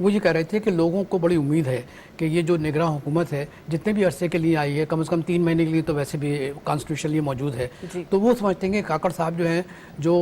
وہ یہ کہہ رہے تھے کہ لوگوں کو بڑی امید ہے کہ یہ جو نگراں حکومت ہے جتنے بھی عرصے کے لیے آئی ہے کم از کم 3 مہینے کے لیے تو ویسے بھی کانسٹیٹیوشنلی موجود ہے، تو وہ سمجھتے ہیں کہ کاکڑ صاحب جو ہیں جو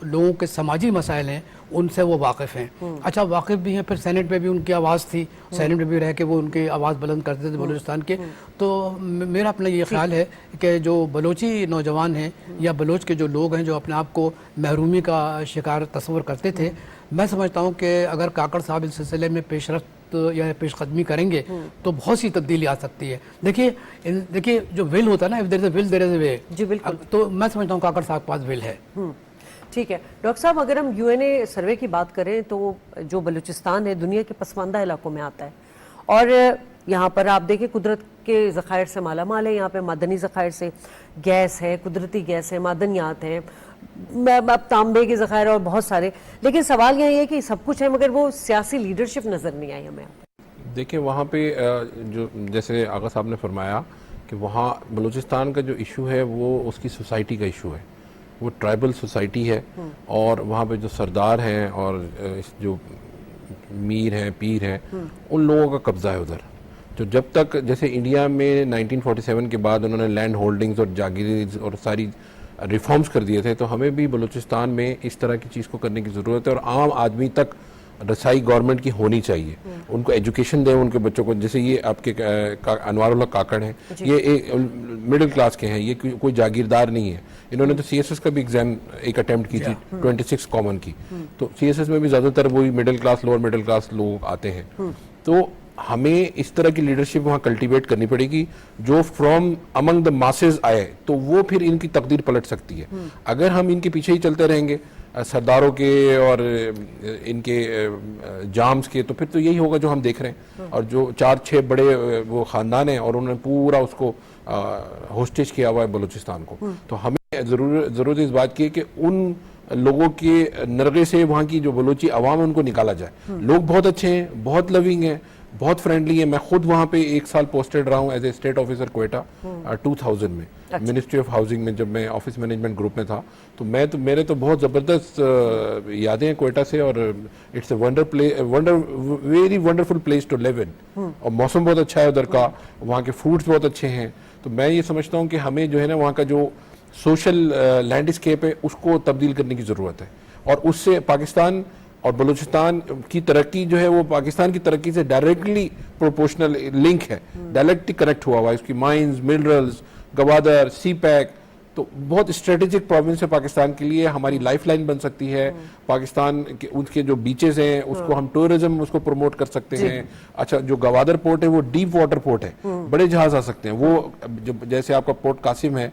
لوگوں کے سماجی مسائل ہیں ان سے وہ واقف ہیں۔ اچھا واقف بھی ہیں، پھر سینٹ میں بھی ان کی آواز تھی، سینٹ میں بھی رہ کے وہ ان کی آواز بلند کرتے تھے بلوچستان کے۔ تو میرا اپنا یہ خیال ہے کہ جو بلوچی نوجوان ہیں یا بلوچ کے جو لوگ ہیں جو اپنے آپ کو محرومی کا شکار تصور کرتے تھے، میں سمجھتا ہوں کہ اگر کاکڑ صاحب اس سلسلے میں پیش رفت یا پیش قدمی کریں گے تو بہت سی تبدیلی آ سکتی ہے۔ دیکھیے جو ول ہوتا ہے نا، if there is a will there is a way، جی بالکل، تو میں سمجھتا ہوں کاکڑ صاحب کے پاس ول ہے۔ ٹھیک ہے ڈاکٹر صاحب، اگر ہم یو این اے سروے کی بات کریں تو جو بلوچستان ہے دنیا کے پسماندہ علاقوں میں آتا ہے، اور یہاں پر آپ دیکھیں قدرت کے ذخائر سے مالا مال ہے، یہاں پہ معدنی ذخائر سے گیس ہے، قدرتی گیس ہے، معدنیات ہیں، اب تانبے کے ذخائر اور بہت سارے، لیکن سوال یہ ہے کہ سب کچھ ہے مگر وہ سیاسی لیڈرشپ نظر نہیں آئی ہمیں۔ دیکھیں وہاں پہ جو جیسے آغا صاحب نے فرمایا کہ وہاں بلوچستان کا جو ایشو ہے وہ اس کی سوسائٹی کا ایشو ہے، وہ ٹرائبل سوسائٹی ہے، اور وہاں پہ جو سردار ہیں اور جو میر ہیں پیر ہیں ان لوگوں کا قبضہ ہے ادھر۔ تو جب تک جیسے انڈیا میں 1947 کے بعد انہوں نے لینڈ ہولڈنگز اور جاگیرز اور ساری ریفارمز کر دیے تھے، تو ہمیں بھی بلوچستان میں اس طرح کی چیز کو کرنے کی ضرورت ہے، اور عام آدمی تک رسائی گورنمنٹ کی ہونی چاہیے، ان کو ایجوکیشن دیں ان کے بچوں کو۔ جیسے یہ آپ کے انوار اللہ کاکڑ ہیں، یہ مڈل کلاس کے ہیں، یہ کوئی جاگیردار نہیں ہے، انہوں نے تو سی ایس ایس کا بھی ایگزام ایک اٹیمپٹ کی تھی 26 کامن کی، تو سی ایس ایس میں بھی زیادہ تر وہی middle class lower middle class لوگ آتے ہیں۔ تو ہمیں اس طرح کی لیڈرشپ وہاں کلٹیویٹ کرنی پڑے گی جو فرام امنگ دا ماسز آئے، تو وہ پھر ان کی تقدیر پلٹ سکتی ہے۔ اگر ہم ان کے پیچھے ہی چلتے رہیں گے سرداروں کے اور ان کے جامز کے، تو پھر تو یہی ہوگا جو ہم دیکھ رہے ہیں، اور جو 4-6 بڑے وہ خاندان ہیں اور انہوں نے پورا اس کو ہوسٹیج کیا ہوا ہے بلوچستان کو۔ تو ہمیں ضرورت اس بات کی ہے کہ ان لوگوں کے نرغے سے وہاں کی جو بلوچی عوام ہے ان کو نکالا جائے۔ لوگ بہت اچھے ہیں، بہت لونگ ہیں، بہت فرینڈلی ہے۔ میں خود وہاں پہ 1 سال پوسٹڈ رہا ہوں as a state officer Quetta 2000 میں، منسٹری آف ہاؤسنگ میں، جب میں آفس مینجمنٹ گروپ میں تھا۔ تو میرے تو بہت زبردست یادیں ہیں کوئٹہ سے، اور it's a very wonderful place to live in, اور موسم بہت اچھا ہے ادھر کا، وہاں کے فوڈز بہت اچھے ہیں۔ تو میں یہ سمجھتا ہوں کہ ہمیں جو ہے نا وہاں کا جو سوشل لینڈسکیپ ہے اس کو تبدیل کرنے کی ضرورت ہے، اور اس سے پاکستان اور بلوچستان کی ترقی جو ہے وہ پاکستان کی ترقی سے ڈائریکٹلی پروپورشنل لنک ہے، ڈائریکٹلی کنیکٹ ہوا ہوا ہے۔ اس کی مائنز، منرلز، گوادر، سی پیک، تو بہت اسٹریٹجک پروونس ہے پاکستان کے لیے، ہماری لائف لائن بن سکتی ہے۔ پاکستان کے ان کے جو بیچز ہیں اس کو ہم ٹورزم اس کو پروموٹ کر سکتے ہیں۔ اچھا جو گوادر پورٹ ہے وہ ڈیپ واٹر پورٹ ہے، بڑے جہاز آ سکتے ہیں۔ وہ جیسے آپ کا پورٹ قاسم ہے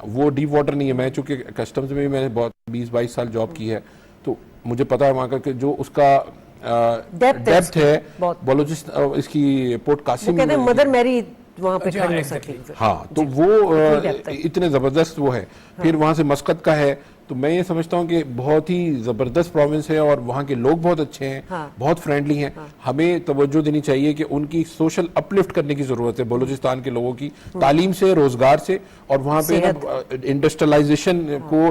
وہ ڈیپ واٹر نہیں ہے، میں چونکہ کسٹمز میں بھی میں نے بہت 20-22 سال جاب کی ہے، تو مجھے پتا ہے وہاں کا کہ جو اس کا ڈیپتھ ہے بلوچستان، اس کی پورٹ قاسم کہتے ہیں مدر میری وہاں پہ کھڑی ہو سکتی ہے، ہاں، تو وہ اتنے زبردست وہ ہے۔ پھر وہاں سے مسقط کا ہے، تو میں یہ سمجھتا ہوں کہ بہت ہی زبردست پروونس ہے، اور وہاں کے لوگ بہت اچھے ہیں، بہت فرینڈلی ہیں۔ ہمیں توجہ دینی چاہیے کہ ان کی سوشل اپلفٹ کرنے کی ضرورت ہے، بلوچستان کے لوگوں کی تعلیم سے، روزگار سے، اور وہاں پہ انڈسٹریلائزیشن کو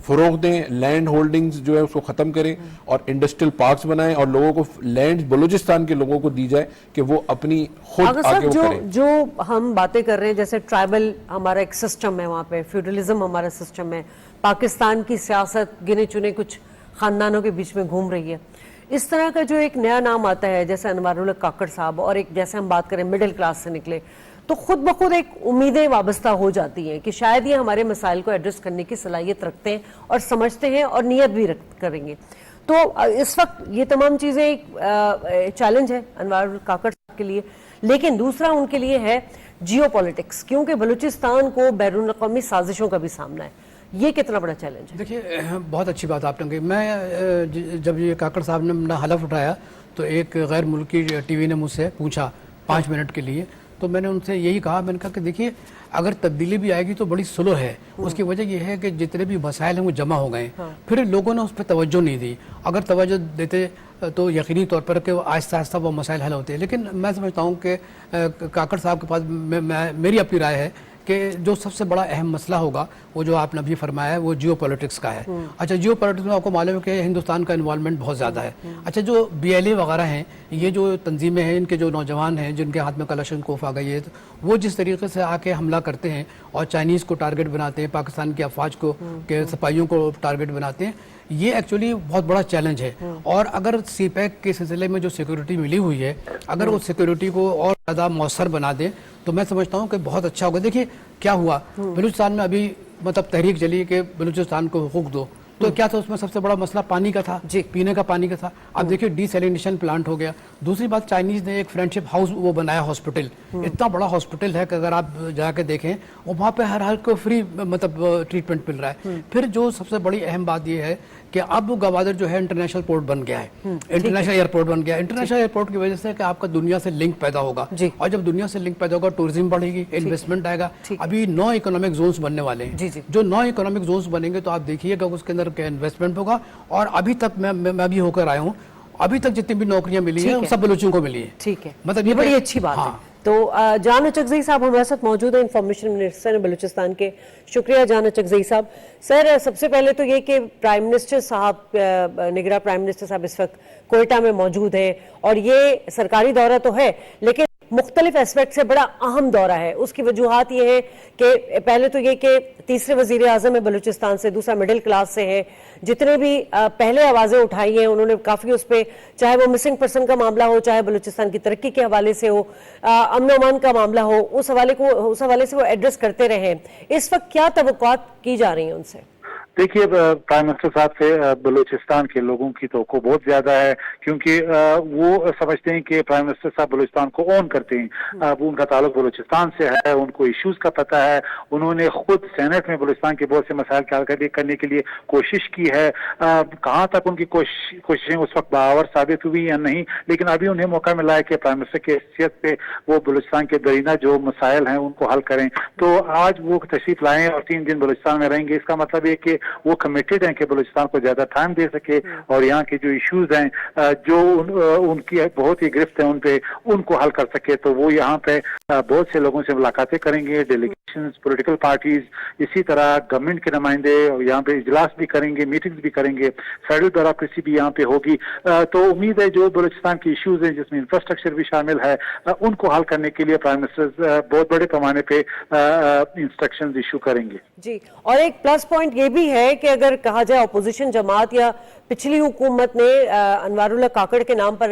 فروغ دیں، لینڈ ہولڈنگز جو ہے اس کو ختم کریں، اور انڈسٹریل پارکس بنائیں، اور لوگوں کو لینڈ بلوچستان کے لوگوں کو دی جائے کہ وہ اپنی خود آگے وہ کریں۔ جو ہم باتیں کر رہے ہیں جیسے ٹرائبل ہمارا ایک سسٹم ہے، وہاں پہ فیوڈلزم ہمارا سسٹم ہے، پاکستان کی سیاست گنے چنے کچھ خاندانوں کے بیچ میں گھوم رہی ہے، اس طرح کا جو ایک نیا نام آتا ہے جیسے انوار اللہ کاکڑ صاحب، اور ایک جیسے ہم بات کریں مڈل کلاس سے نکلے، تو خود بخود ایک امیدیں وابستہ ہو جاتی ہیں کہ شاید یہ ہمارے مسائل کو ایڈریس کرنے کی صلاحیت رکھتے ہیں اور سمجھتے ہیں اور نیت بھی کریں گے۔ تو اس وقت یہ تمام چیزیں ایک چیلنج ہے انوار کاکڑ صاحب کے لیے، لیکن دوسرا ان کے لیے ہے جیو پولیٹکس، کیونکہ بلوچستان کو بیرون الاقوامی سازشوں کا بھی سامنا ہے۔ یہ کتنا بڑا چیلنج ہے؟ دیکھیے بہت اچھی بات آپ نے کہی۔ میں جب یہ کاکڑ صاحب نے اپنا حلف اٹھایا تو ایک غیر ملکی ٹی وی نے مجھ سے پوچھا 5 منٹ کے لیے، تو میں نے ان سے یہی کہا، میں نے کہا کہ دیکھیے اگر تبدیلی بھی آئے گی تو بڑی سلو ہے، اس کی وجہ یہ ہے کہ جتنے بھی مسائل ہیں وہ جمع ہو گئے، پھر لوگوں نے اس پہ توجہ نہیں دی۔ اگر توجہ دیتے تو یقینی طور پر کہ آہستہ آہستہ وہ مسائل حل ہوتے ہیں، لیکن میں سمجھتا ہوں کہ کاکڑ صاحب کے پاس میری اپنی رائے ہے کہ جو سب سے بڑا اہم مسئلہ ہوگا وہ جو آپ نے ابھی فرمایا ہے وہ جیو پولیٹکس کا ہے. اچھا جیو پولیٹکس میں آپ کو معلوم ہے کہ ہندوستان کا انوالومنٹ بہت زیادہ ہے. اچھا جو BLA وغیرہ ہیں یہ جو تنظیمیں ہیں ان کے جو نوجوان ہیں جن کے ہاتھ میں کلاشنکوف آ گئی ہے وہ جس طریقے سے آ کے حملہ کرتے ہیں اور چائنیز کو ٹارگٹ بناتے ہیں, پاکستان کی افواج کو کے سپاہیوں کو ٹارگٹ بناتے ہیں, یہ ایکچولی بہت بڑا چیلنج ہے. اور اگر سی پیک کے سلسلے میں جو سیکورٹی ملی ہوئی ہے اگر وہ سیکورٹی کو اور زیادہ مؤثر بنا دیں تو میں سمجھتا ہوں کہ بہت اچھا ہوگا. دیکھیے کیا ہوا بلوچستان میں ابھی مطلب تحریک چلی کہ بلوچستان کو حقوق دو, تو کیا تھا اس میں سب سے بڑا مسئلہ پانی کا تھا, پینے کا پانی کا تھا. اب دیکھیے ڈی سیلینیشن پلانٹ ہو گیا. دوسری بات چائنیز نے ایک فرینڈشپ ہاؤس وہ بنایا ہاسپٹل, اتنا بڑا ہاسپٹل ہے کہ اگر آپ جا کے دیکھیں وہاں پہ ہر حال کو فری مطلب ٹریٹمنٹ مل رہا ہے. پھر جو سب سے بڑی اہم بات یہ ہے کہ اب گوادر جو ہے انٹرنیشنل پورٹ بن گیا ہے, انٹرنیشنل ایئرپورٹ بن گیا. انٹرنیشنل ایئرپورٹ کی وجہ سے کہ آپ کا دنیا سے لنک پیدا ہوگا, اور جب دنیا سے لنک پیدا ہوگا ٹورزم بڑھے گی, انویسٹمنٹ آئے گا. ابھی 9 اکنامک زونز بننے والے ہیں. جو 9 اکنامک زونز بنیں گے تو آپ دیکھیے گا اس کے اندر کیا انویسٹمنٹ ہوگا. اور ابھی تک میں بھی ہو کر آیا ہوں, ابھی تک جتنی بھی نوکریاں ملی ہیں سب بلوچوں کو ملی ہیں. ٹھیک ہے, مطلب یہ بڑی اچھی بات ہے. تو جان اچکزئی صاحب ہمارے ساتھ موجود ہیں, انفارمیشن منسٹر بلوچستان کے. شکریہ جان اچکزئی صاحب. سر سب سے پہلے تو یہ کہ پرائم منسٹر صاحب, نگراں پرائم منسٹر صاحب اس وقت کوئٹہ میں موجود ہیں, اور یہ سرکاری دورہ تو ہے لیکن مختلف اسپیکٹ سے بڑا اہم دورہ ہے. اس کی وجوہات یہ ہے کہ پہلے تو یہ کہ تیسرے وزیر اعظم ہے بلوچستان سے, دوسرا مڈل کلاس سے ہے. جتنے بھی پہلے آوازیں اٹھائی ہیں انہوں نے کافی اس پہ, چاہے وہ مسنگ پرسن کا معاملہ ہو, چاہے بلوچستان کی ترقی کے حوالے سے ہو, امن و امان کا معاملہ ہو, اس حوالے سے وہ ایڈریس کرتے رہے ہیں. اس وقت کیا توقعات کی جا رہی ہیں ان سے؟ دیکھیے پرائم منسٹر صاحب سے بلوچستان کے لوگوں کی توقع بہت زیادہ ہے, کیونکہ وہ سمجھتے ہیں کہ پرائم منسٹر صاحب بلوچستان کو اون کرتے ہیں. وہ ان کا تعلق بلوچستان سے ہے, ان کو ایشوز کا پتہ ہے. انہوں نے خود سینٹ میں بلوچستان کے بہت سے مسائل کرنے کے لیے کوشش کی ہے. کہاں تک ان کی کوششیں اس وقت باور ثابت ہوئی یا نہیں, لیکن ابھی انہیں موقع ملا ہے کہ پرائم منسٹر کی حیثیت سے وہ بلوچستان کے درینہ جو مسائل ہیں ان کو حل کریں. تو آج وہ تشریف لائیں اور 3 دن بلوچستان میں رہیں گے. اس کا مطلب یہ کہ وہ کمیٹڈ ہیں کہ بلوچستان کو زیادہ ٹائم دے سکے اور یہاں کے جو ایشوز ہیں جو ان کی بہت ہی گرفت ہے ان پہ, ان کو حل کر سکے. تو وہ یہاں پہ بہت سے لوگوں سے ملاقاتیں کریں گے, ڈیلیگیشنز, پولیٹیکل پارٹیز, اسی طرح گورنمنٹ کے نمائندے یہاں پہ اجلاس بھی کریں گے, میٹنگز بھی کریں گے, فیڈرل بیوروکریسی بھی یہاں پہ ہوگی. تو امید ہے جو بلوچستان کی ایشوز ہیں جس میں انفراسٹرکچر بھی شامل ہے ان کو حل کرنے کے لیے پرائم منسٹر بہت بڑے پیمانے پہ انسٹرکشنز ایشو کریں گے. جی, اور ایک پلس پوائنٹ یہ بھی ہے کہ اگر کہا جائے اپوزیشن جماعت یا پچھلی حکومت نے انوار اللہ کاکڑ کے نام پر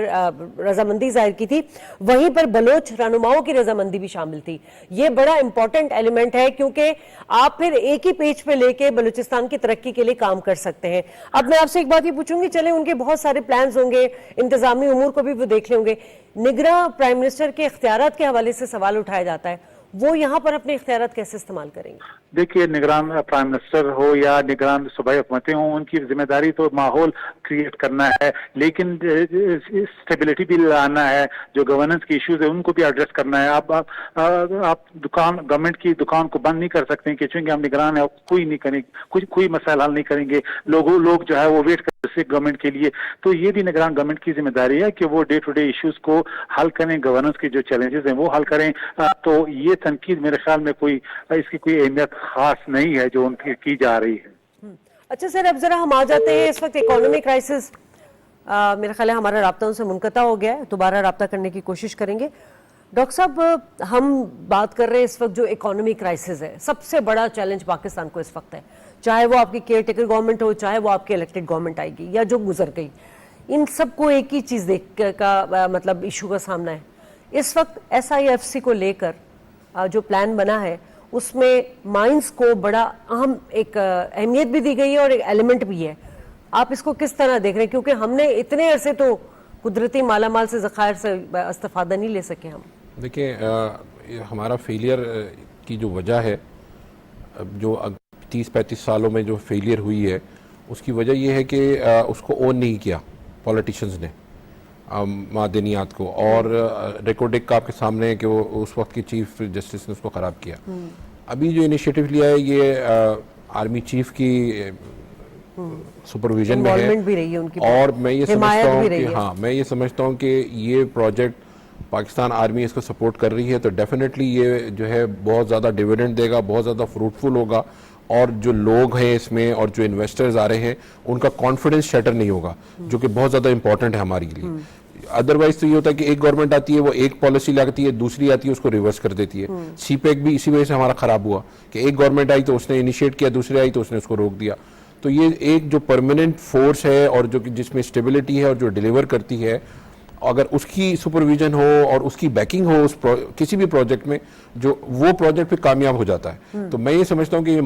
رضامندی ظاہر کی تھی, وہیں پر بلوچ رہنماؤں کی رضامندی بھی شامل تھی. یہ بڑا امپورٹنٹ ایلیمنٹ ہے کیونکہ آپ پھر ایک ہی پیج پہ لے کے بلوچستان کی ترقی کے لیے کام کر سکتے ہیں. اب میں آپ سے ایک بات یہ پوچھوں گی, چلیں ان کے بہت سارے پلانز ہوں گے, انتظامی امور کو بھی وہ دیکھ لیں ہوں گے, نگراں پرائم منسٹر کے اختیارات کے حوالے سے سوال اٹھایا جاتا ہے, وہ یہاں پر اپنے اختیارات کیسے استعمال کریں گے؟ دیکھیے نگران پرائم منسٹر ہو یا نگران صوبائی حکومتیں ہوں, ان کی ذمہ داری تو ماحول کریٹ کرنا ہے, لیکن اسٹیبلٹی بھی لانا ہے. جو گورننس کی ایشوز ہیں ان کو بھی ایڈریس کرنا ہے. آپ گورنمنٹ کی دکان کو بند نہیں کر سکتے کہ چونکہ ہم نگران ہیں کوئی نہیں کریں گے, کوئی مسائل حل نہیں کریں گے. لوگ جو ہے وہ ویٹ کر سے گورنمنٹ کے لیے. تو یہ بھی نگران گورنمنٹ کی ذمہ داری ہے کہ وہ ڈے ٹو ڈے ایشوز کو حل کریں, گورننس کے جو چیلنجز ہیں وہ حل کریں. تو یہ تنقید میرے خیال میں اس کی کوئی اہمیت خاص نہیں ہے جو ان کی جا رہی ہے. اچھا سر, اب ذرا ہم آ جاتے ہیں اس وقت اکانومی کرائسس. میرا خیال ہے ہمارا رابطہ ان سے منقطع ہو گیا ہے, دوبارہ رابطہ کرنے کی کوشش کریں گے. ڈاکٹر صاحب, ہم بات کر رہے ہیں اس وقت جو اکانومی کرائسس ہے, سب سے بڑا چیلنج پاکستان کو اس وقت ہے, چاہے وہ آپ کی کیئر ٹیکر گورنمنٹ ہو, چاہے وہ آپ کی الیکٹڈ گورنمنٹ آئے گی یا جو گزر گئی. ان سب کو ایک ہی چیز دیکھ کا مطلب ایشو کا سامنا ہے. اس وقت SIFC کو لے کر جو پلان بنا ہے اس میں مائنز کو بڑا اہم ایک اہمیت بھی دی گئی ہے اور ایک ایلیمنٹ بھی ہے. آپ اس کو کس طرح دیکھ رہے ہیں, کیونکہ ہم نے اتنے عرصے تو قدرتی مالا مال سے ذخائر سے استفادہ نہیں لے سکے. ہم دیکھیں ہمارا فیلئر کی جو وجہ ہے, جو 30-35 سالوں میں جو فیلئر ہوئی ہے, اس کی وجہ یہ ہے کہ اس کو اون نہیں کیا پولیٹیشنز نے معدنیات کو, اور ریکارڈک کا آپ کے سامنے ہے کہ وہ اس وقت کی چیف جسٹس نے اس کو خراب کیا. ابھی جو انیشیٹو لیا ہے یہ آرمی چیف کی سپرویژن میں ہے, اور میں یہ سمجھتا ہوں کہ میں یہ سمجھتا ہوں کہ یہ پروجیکٹ پاکستان آرمی اس کو سپورٹ کر رہی ہے تو ڈیفینیٹلی یہ جو ہے بہت زیادہ ڈیویڈنڈ دے گا, بہت زیادہ فروٹفل ہوگا, اور جو لوگ ہیں اس میں اور جو انویسٹرز آ رہے ہیں ان کا کانفیڈنس شیٹر نہیں ہوگا, جو کہ بہت زیادہ امپورٹنٹ ہے ہمارے لیے. ادروائز تو یہ ہوتا ہے کہ ایک گورنمنٹ آتی ہے, وہ ایک پالیسی لاتی ہے, دوسری آتی ہے اس کو ریورس کر دیتی ہے. سی پیک بھی اسی وجہ سے ہمارا خراب ہوا کہ ایک گورنمنٹ آئی تو اس نے انیشیٹ کیا, دوسری آئی تو اس نے اس کو روک دیا. تو یہ ایک جو پرماننٹ فورس ہے اور جو جس میں اسٹیبلٹی ہے اور جو ڈیلیور کرتی ہے, اگر اس کی سپرویژن ہو اور اس کی بیکنگ ہو اس کسی بھی پروجیکٹ میں, جو وہ پروجیکٹ پہ کامیاب ہو جاتا ہے. تو میں یہ سمجھتا ہوں کہ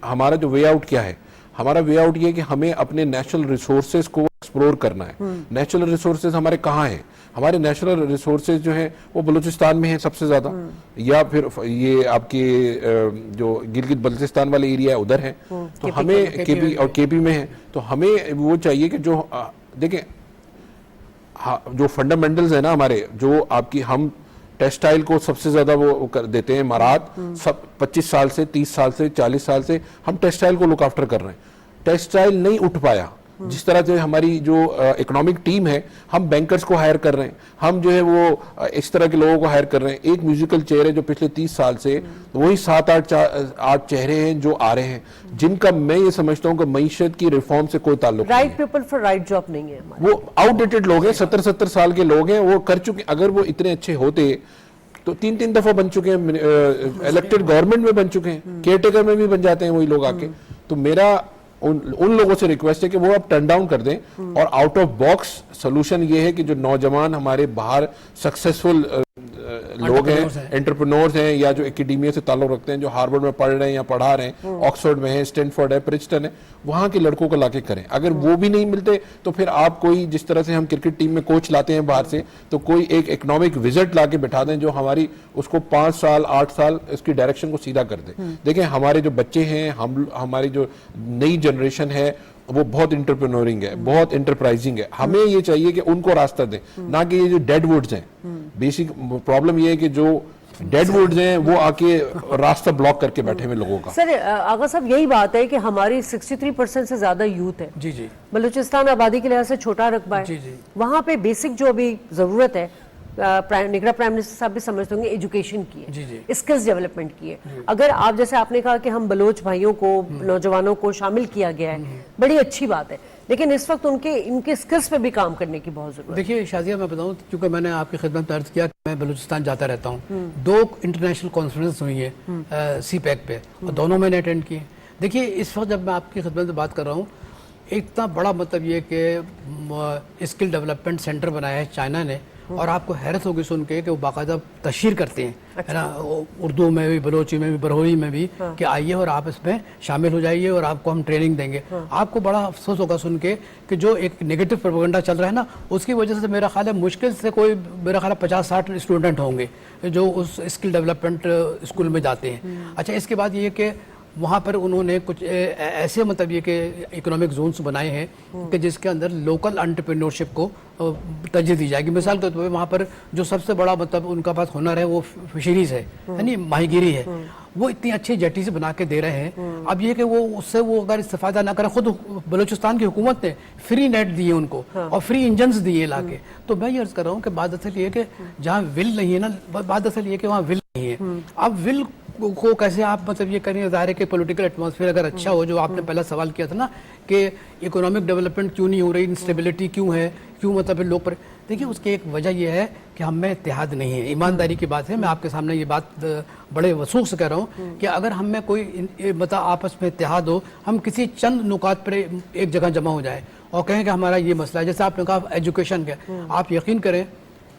ہمارا جو وے آؤٹ کیا ہے, ہمارا وے آؤٹ یہ ہے کہ ہمیں اپنے نیچرل ریسورسز کو ایکسپلور کرنا ہے. نیچرل ریسورسز ہمارے کہاں ہیں؟ ہمارے نیچرل ریسورسز جو ہیں وہ بلوچستان میں ہیں سب سے زیادہ, یا پھر یہ آپ کے جو گلگت بلتستان والے ایریا ہے ادھر ہیں, تو ہمیں کے پی میں ہیں. تو ہمیں وہ چاہیے کہ جو دیکھیں جو فنڈامنٹلز ہیں نا ہمارے, جو آپ کی ہم ٹیکسٹائل کو سب سے زیادہ وہ کر دیتے ہیں امارات, سب 25 سال سے 30 سال سے 40 سال سے ہم ٹیکسٹائل کو لک آفٹر کر رہے ہیں. ٹیکسٹائل نہیں اٹھ پایا جس طرح سے ہماری جو اکنامک ٹیم ہے, ہم بینکرز کو ہائر کر رہے ہیں, ہم جو ہے وہ اس طرح کے لوگوں کو ہائر کر رہے ہیں. ایک میوزیکل چیئر ہے جو پچھلے 30 سال سے وہی 7-8 چہرے ہیں جو آ رہے ہیں, جن کا میں یہ سمجھتا ہوں کہ معیشت کی ریفارم سے کوئی تعلق نہیں ہے. Right people for right job نہیں ہے, وہ آؤٹ ڈیٹڈ لوگ ہیں, 70 سال کے لوگ ہیں, وہ کر چکے. اگر وہ اتنے اچھے ہوتے تو 3 دفعہ بن چکے ہیں, الیکٹڈ گورنمنٹ میں بن چکے ہیں, کیئر ٹیکر میں بھی بن جاتے ہیں وہی لوگ آ کے. تو میرا ان لوگوں سے ریکویسٹ ہے کہ وہ اب ٹرن ڈاؤن کر دیں, اور آؤٹ آف باکس سولوشن یہ ہے کہ جو نوجوان ہمارے باہر سکسیسفل لوگ ہیں, انٹرپرینورز ہیں, یا جو اکیڈیمیا سے تعلق رکھتے ہیں, جو ہارورڈ میں پڑھ رہے ہیں یا پڑھا رہے ہیں, آکسفورڈ میں ہیں, اسٹینفورڈ ہے, پرنسٹن ہے, وہاں کے لڑکوں کو لا کے کریں. اگر وہ بھی نہیں ملتے تو پھر آپ کوئی جس طرح سے ہم کرکٹ ٹیم میں کوچ لاتے ہیں باہر سے, تو کوئی ایک اکنامک وزٹ لا کے بٹھا دیں جو ہماری اس کو 5 سال 8 سال اس کی ڈائریکشن کو سیدھا کر دے. دیکھیں ہمارے جو بچے ہیں, ہماری جو نئی جنریشن ہے وہ بہت انٹرپرینورنگ ہے, بہت انٹرپرائزنگ ہے. ہمیں یہ چاہیے کہ ان کو راستہ دیں, نہ کہ یہ جو ڈیڈ ووڈز ہیں. بیسک پرابلم یہ ہے کہ جو ڈیڈ ووڈز ہیں وہ آ کے راستہ بلاک کر کے بیٹھے ہوئے لوگوں کا. سر آغا صاحب یہی بات ہے کہ ہماری 63% سے زیادہ یوتھ ہے. جی جی. بلوچستان آبادی کے لحاظ سے چھوٹا رقبہ ہے. جی جی. وہاں پہ بیسک جو ابھی ضرورت ہے, نگراں پرائم منسٹر صاحب بھی سمجھتے ہوں گے, ایجوکیشن کی ہے, اسکلز ڈیولپمنٹ کی ہے. اگر آپ جیسے آپ نے کہا کہ ہم بلوچ بھائیوں کو, نوجوانوں کو شامل کیا گیا ہے, بڑی اچھی بات ہے, لیکن اس وقت ان کے اسکلز پہ بھی کام کرنے کی بہت ضرورت ہے. دیکھیے شازیہ, میں بتاؤں کیونکہ میں نے آپ کی خدمت میں عرض کیا کہ میں بلوچستان جاتا رہتا ہوں, 2 انٹرنیشنل کانفرنس ہوئی ہے سی پیک پہ, اور دونوں میں نے اٹینڈ کیے. دیکھیے اس وقت جب میں آپ کی خدمت میں بات کر رہا ہوں, اتنا بڑا مطلب یہ کہ اسکل ڈیولپمنٹ سینٹر بنایا ہے چائنا نے, اور آپ کو حیرت ہوگی سن کے کہ وہ باقاعدہ تشہیر کرتے ہیں, ہے نا, اردو میں بھی, بلوچی میں بھی, برہوئی میں بھی, کہ آئیے اور آپ اس میں شامل ہو جائیے اور آپ کو ہم ٹریننگ دیں گے. آپ کو بڑا افسوس ہوگا سن کے کہ جو ایک نیگیٹو پروپیگنڈا چل رہا ہے نا, اس کی وجہ سے میرا خیال ہے مشکل سے کوئی میرا خیال ہے 50-60 اسٹوڈنٹ ہوں گے جو اس اسکل ڈیولپمنٹ اسکول میں جاتے ہیں. اچھا, اس کے بعد یہ کہ وہاں پر انہوں نے کچھ ایسے مطلب یہ کہ اکنامک زونس بنائے ہیں کہ جس کے اندر لوکل انٹرپرینورشپ کو ترجیح دی جائے گی. مثال کے طور پہ وہاں پر جو سب سے بڑا مطلب ان کا پاس ہنر ہے وہ فشریز ہے, یعنی ماہی گیری ہے. وہ اتنی اچھی جیٹی سے بنا کے دے رہے ہیں. اب یہ کہ وہ اس سے وہ اگر استفادہ نہ کریں, خود بلوچستان کی حکومت نے فری نیٹ دیے ان کو اور فری انجنز دیے لا کے. تو میں یہ عرض کر رہا ہوں کہ بات اصل یہ کہ جہاں ول نہیں ہے نا, بات اصل یہ کہ وہاں ول نہیں ہے. اب ول کو کیسے آپ مطلب یہ کریں, ظاہر ہے کہ پولیٹیکل ایٹماسفیئر اگر اچھا ہو, جو آپ نے پہلا سوال کیا تھا نا کہ اکنامک ڈیولپمنٹ کیوں نہیں ہو رہی, انسٹیبلٹی کیوں ہے, کیوں مطلب لوگ پر, دیکھیں اس کی ایک وجہ یہ ہے کہ ہم میں اتحاد نہیں ہے. ایمانداری کی بات ہے, میں آپ کے سامنے یہ بات بڑے وثوق سے کہہ رہا ہوں کہ اگر ہم میں کوئی مطلب آپس میں اتحاد ہو, ہم کسی چند نکات پر ایک جگہ جمع ہو جائیں اور کہیں کہ ہمارا یہ مسئلہ ہے, جیسے آپ نے کہا ایجوکیشن کا, آپ یقین کریں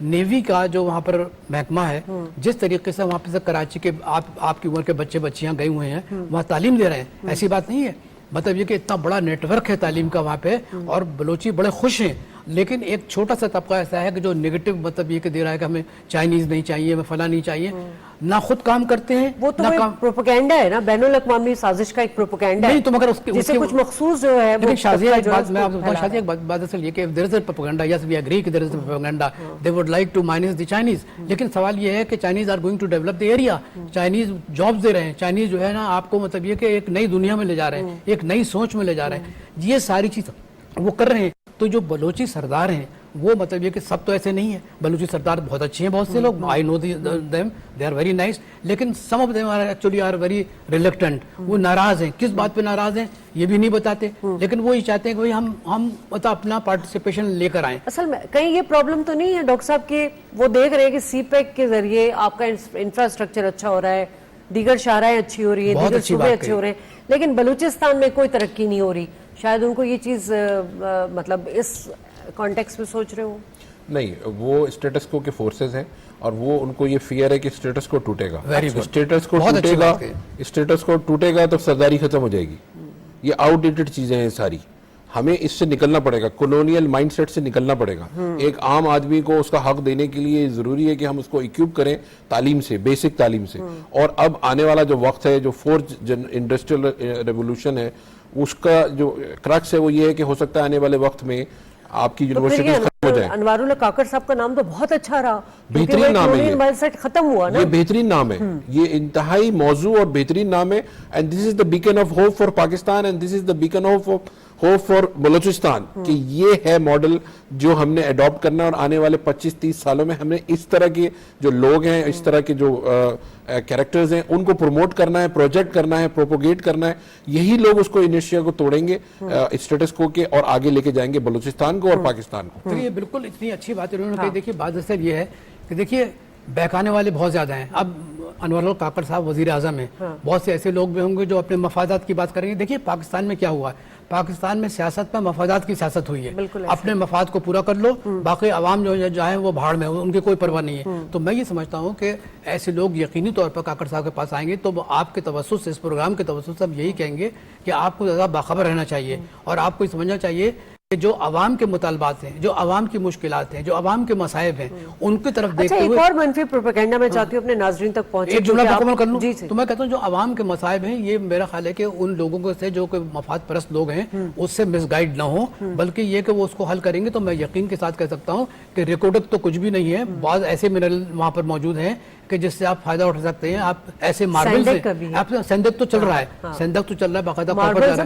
نیوی کا جو وہاں پر محکمہ ہے, جس طریقے سے وہاں پہ کراچی کے آپ کی عمر کے بچے بچیاں گئے ہوئے ہیں, وہاں تعلیم دے رہے ہیں, ایسی بات نہیں ہے. مطلب یہ کہ اتنا بڑا نیٹ ورک ہے تعلیم کا وہاں پہ, اور بلوچی بڑے خوش ہیں. لیکن ایک چھوٹا سا طبقہ ایسا ہے کہ جو نیگیٹو مطلب یہ کہ دے رہا ہے کہ ہمیں چائنیز نہیں چاہیے, ہمیں فلاں نہیں چاہیے, نہ خود کام کرتے ہیں. وہ تو پروپیگنڈا ہے نا, بین الاقوامی سازش کا ایک پروپیگنڈا ہے. نہیں تو مگر اس سے کچھ مخصوص جو ہے لیکن شازیہ ایک بات میں آپ کو بتاؤں, شازیہ ایک بات اصل یہ کہ there is a propaganda, yes we agree کہ there is a propaganda, they would like to minus the Chinese. لیکن سوال یہ ہے کہ Chinese are going to develop the area, Chinese jobs دے رہے ہیں, Chinese جو ہے نا آپ کو مطلب یہ کہ ایک نئی دنیا میں لے جا رہے ہیں, ایک نئی سوچ میں لے جا رہے ہیں. یہ ساری چیز وہ کر رہے ہیں. تو جو بلوچی سردار ہیں وہ مطلب یہ کہ سب تو ایسے نہیں ہے. بلوچی سردار بہت اچھے ہیں, بہت سے لوگ, I know them, they are very nice, لیکن some of them are actually are very reluctant. وہ ناراض ہیں, کس بات پہ ناراض ہیں یہ بھی نہیں بتاتے, لیکن وہ یہ چاہتے ہیں کہ ہم مطلب اپنا پارٹیسپیشن لے کر آئیں. اصل میں کہیں یہ پرابلم تو نہیں ہے ڈاکٹر صاحب کہ وہ دیکھ رہے ہیں کہ سی پیک کے ذریعے آپ کا انفراسٹرکچر اچھا ہو رہا ہے, دیگر شاہراہیں اچھی ہو رہی ہیں, دیگر صوبے اچھے ہو رہے ہیں, لیکن بلوچستان میں کوئی ترقی نہیں ہو رہی. شاید ان کو یہ چیز مطلب اس کانٹیکس میں سوچ رہے ہو. نہیں, وہ اسٹیٹس کو کے فورسز ہیں اور وہ ان کو یہ فیئر ہے کہ اسٹیٹس کو ٹوٹے گا. اسٹیٹس کو ٹوٹے گا تو سرداری ختم ہو جائے گی. یہ آؤٹ ڈیٹڈ چیزیں ہیں ساری. ہمیں اس سے نکلنا پڑے گا, کولونیل مائنڈ سیٹ سے نکلنا پڑے گا. ایک عام آدمی کو اس کا حق دینے کے لیے ضروری ہے کہ ہم اس کو اکوپ کریں تعلیم سے, بیسک تعلیم سے. اور اب آنے والا جو وقت ہے, جو فورتھ انڈسٹریل ریولوشن ہے, اس کا جو کرکس ہے وہ یہ ہے کہ ہو سکتا ہے آنے والے وقت میں آپ کی یونیورسٹیز ختم ہو جائیں. انوار اللہ کاکڑ صاحب کا نام تو بہت اچھا رہا, بہترین نام ہے, مائنڈ سیٹ ختم ہوا نا, یہ بہترین نام ہے, یہ انتہائی موضوع اور بہترین نام ہے. And this is the beacon of hope for Pakistan, and this is the beacon of hope for Balochistan, کہ یہ ہے ماڈل جو ہم نے اڈاپٹ کرنا ہے. اور آنے والے 25-30 سالوں میں ہم نے اس طرح کے جو لوگ ہیں, اس طرح کے جو کیریکٹرز ہیں, ان کو پروموٹ کرنا ہے, پروجیکٹ کرنا ہے, پروپوگیٹ کرنا ہے. یہی لوگ اس کو انیشیا کو توڑیں گے, اسٹیٹس کو کے, اور آگے لے کے جائیں گے بلوچستان کو اور پاکستان کو. یہ بالکل اتنی اچھی بات انہوں نے کہی. دیکھیے بات اصل یہ ہے کہ دیکھیے بہکانے والے بہت زیادہ ہیں. اب انور اللہ کاکڑ صاحب وزیر اعظم ہیں, بہت سے ایسے لوگ بھی ہوں گے جو اپنے مفادات کی بات کریں گے. دیکھیے پاکستان میں کیا ہوا ہے, پاکستان میں سیاست میں مفادات کی سیاست ہوئی ہے. اپنے مفاد کو پورا کر لو, باقی عوام جو جائیں وہ بھاڑ میں, ان کی کوئی پرواہ نہیں ہے. تو میں یہ سمجھتا ہوں کہ ایسے لوگ یقینی طور پر کاکڑ صاحب کے پاس آئیں گے تو آپ کے توسط سے, اس پروگرام کے توسط سے ہم یہی کہیں گے کہ آپ کو زیادہ باخبر رہنا چاہیے, اور آپ کو یہ سمجھنا چاہیے کہ جو عوام کے مطالبات ہیں, جو عوام کی مشکلات ہیں, جو عوام کے مصائب ہیں, ان کی طرف دیکھتے ہوئے. ایک اور منفی پروپیگنڈا میں چاہتی ہوں اپنے ناظرین تک پہنچے, ایک جملہ مکمل کر لوں. تو میں کہتا ہوں جو عوام کے مصائب ہیں, یہ میرا خیال ہے کہ ان لوگوں کو سے جو مفاد پرست لوگ ہیں اس سے مس گائیڈ نہ ہوں, بلکہ یہ کہ وہ اس کو حل کریں گے. تو میں یقین کے ساتھ کہہ سکتا ہوں کہ ریکارڈک تو کچھ بھی نہیں ہے, بعض ایسے منرل وہاں پر موجود ہیں کہ جس سے آپ فائدہ اٹھا سکتے ہیں. آپ ایسے ماربل سے, آپ سندک تو چل رہا ہے, سندک تو چل رہا ہے باقاعدہ,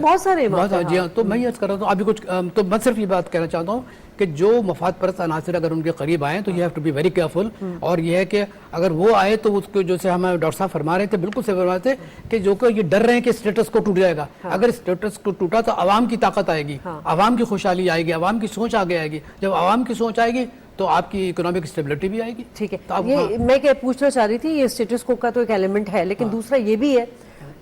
بہت سارے. جی ہاں. تو میں یہ کر رہا ہوں ابھی کچھ, تو میں صرف یہ بات کہنا چاہتا ہوں کہ جو مفاد پرست عناصر اگر ان کے قریب آئیں تو you have to be very careful. اور یہ ہے کہ اگر وہ آئے تو اس کو جیسے ہمیں ڈاکٹر صاحب فرما رہے تھے, بالکل سے فرما رہے تھے کہ جو کہ یہ ڈر رہے ہیں کہ اسٹیٹس کو ٹوٹ جائے گا. اگر اسٹیٹس کو ٹوٹا تو عوام کی طاقت آئے گی, عوام کی خوشحالی آئے گی, عوام کی سوچ آگے آئے گی. جب عوام کی سوچ آئے گی تو آپ کی اکنامک اسٹیبلٹی بھی آئے گی. ٹھیک ہے, یہ میں کیا پوچھنا چاہ رہی تھی, یہ اسٹیٹس کو کا تو ایک ایلیمنٹ ہے, لیکن دوسرا یہ بھی ہے